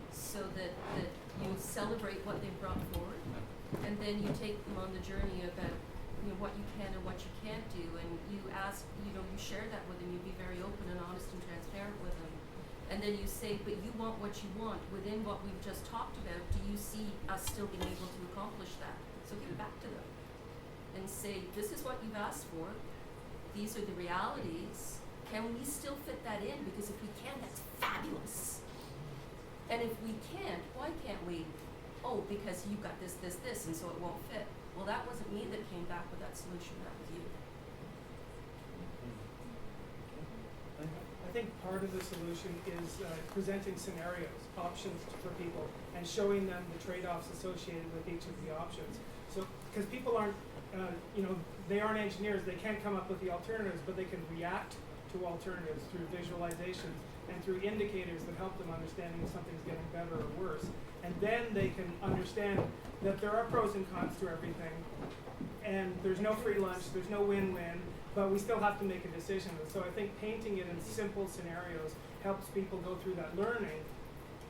so that you celebrate what they've brought forward, and then you take them on the journey about what you can and what you can't do, and you ask, you share that with them. You be very open and honest and transparent with them, and then you say, but you want what you want within what we've just talked about. Do you see us still being able to accomplish that? So give it back to them and say, this is what you've asked for. These are the realities. Can we still fit that in? Because if we can, that's fabulous. And if we can't, why can't we? Oh, because you've got this, this, this, and so it won't fit. Well, that wasn't me that came back with that solution, that was you. I think part of the solution is presenting scenarios, options for people, and showing them the trade-offs associated with each of the options. So, because people aren't, they aren't engineers, they can't come up with the alternatives, but they can react to alternatives through visualizations and through indicators that help them understanding if something's getting better or worse. And then they can understand that there are pros and cons to everything, and there's no free lunch, there's no win-win, but we still have to make a decision. And so I think painting it in simple scenarios helps people go through that learning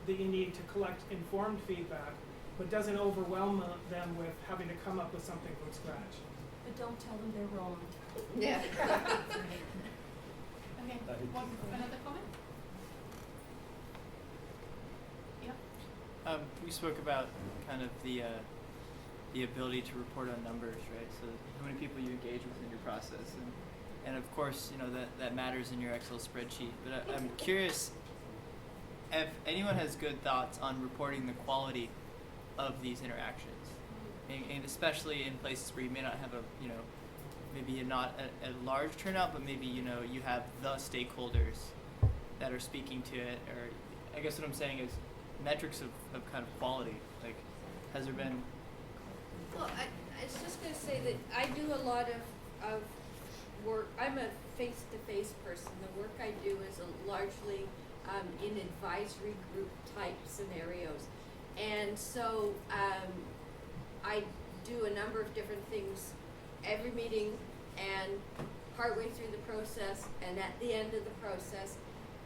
that you need to collect informed feedback, but doesn't overwhelm them with having to come up with something from scratch. But don't tell them they're wrong. Yeah. Okay, another comment? Yeah. We spoke about kind of the ability to report on numbers, right? So how many people you engage with in your process, and of course, you know, that matters in your Excel spreadsheet. But I'm curious if anyone has good thoughts on reporting the quality of these interactions, and especially in places where you may not have maybe not a large turnout, but maybe, you know, you have the stakeholders that are speaking to it, or I guess what I'm saying is metrics of kind of quality. Like, has there been? Well, I was just going to say that I do a lot of work. I'm a face-to-face person. The work I do is largely in advisory group type scenarios. And so I do a number of different things every meeting and partway through the process and at the end of the process.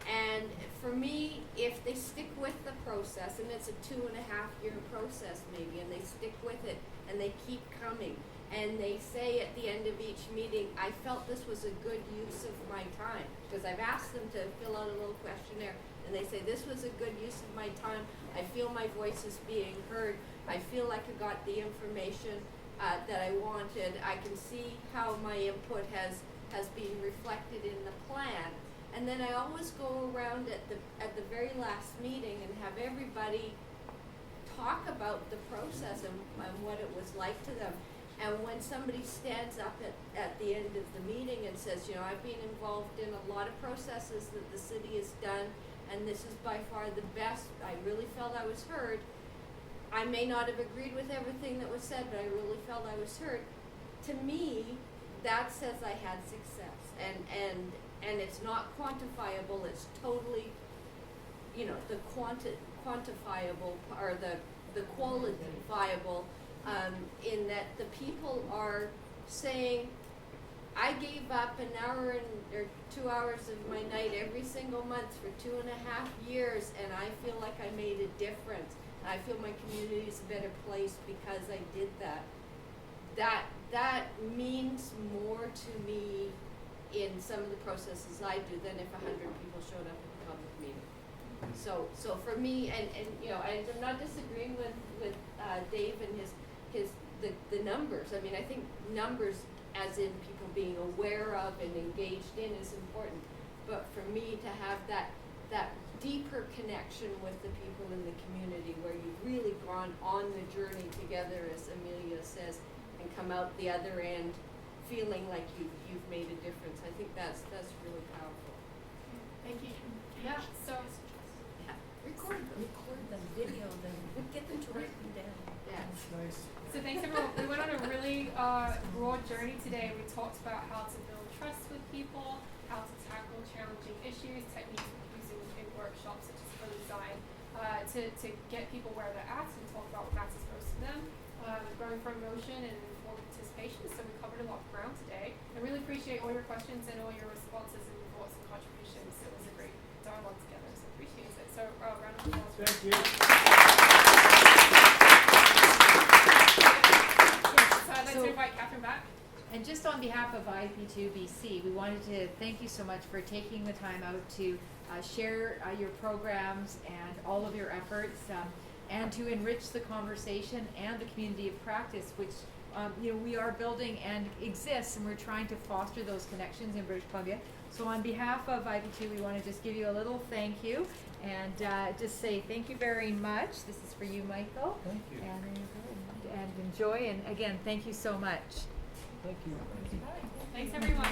And for me, if they stick with the process, and it's a 2.5-year process maybe, and they stick with it and they keep coming, and they say at the end of each meeting, I felt this was a good use of my time, because I've asked them to fill out a little questionnaire, and they say this was a good use of my time, I feel my voice is being heard, I feel like I got the information that I wanted, I can see how my input has been reflected in the plan. And then I always go around at the very last meeting and have everybody talk about the process and what it was like to them. And when somebody stands up at the end of the meeting and says, you know, I've been involved in a lot of processes that the city has done, and this is by far the best, I really felt I was heard. I may not have agreed with everything that was said, but I really felt I was heard. To me, that says I had success. And it's not quantifiable, it's totally, you know, the quantifiable, or the qualifiable, in that the people are saying, I gave up an hour or 2 hours of my night every single month for 2.5 years, and I feel like I made a difference. I feel my community is a better place because I did that. That means more to me in some of the processes I do than if 100 people showed up at the public meeting. So for me, and you know, I'm not disagreeing with Dave and the numbers. I mean, I think numbers, as in people being aware of and engaged in, is important. But for me to have that deeper connection with the people in the community, where you've really gone on the journey together, as Amelia says, and come out the other end feeling like you've made a difference. I think that's really powerful. Thank you. Yeah. So record them, video them, get them to write them down. Yeah, that's nice. So thanks everyone. We went on a really broad journey today. We talked about how to build trust with people, how to tackle challenging issues, techniques using in workshops such as early design, to get people where they're at and talk about what matters most to them, growing from emotion and informed participation. So we covered a lot of ground today. I really appreciate all your questions and all your responses and thoughts and contributions. It was a great dialogue together, so appreciate it. So round of applause. Thank you. So I'd like to invite Catherine back. And just on behalf of IAP2 BC, we wanted to thank you so much for taking the time out to share your programs and all of your efforts, and to enrich the conversation and the community of practice, which you know, we are building and exists, and we're trying to foster those connections in British Columbia. So on behalf of IAP2, we want to just give you a little thank you and just say thank you very much. This is for you, Michael. Thank you. And enjoy, and again, thank you so much. Thank you. Thanks everyone.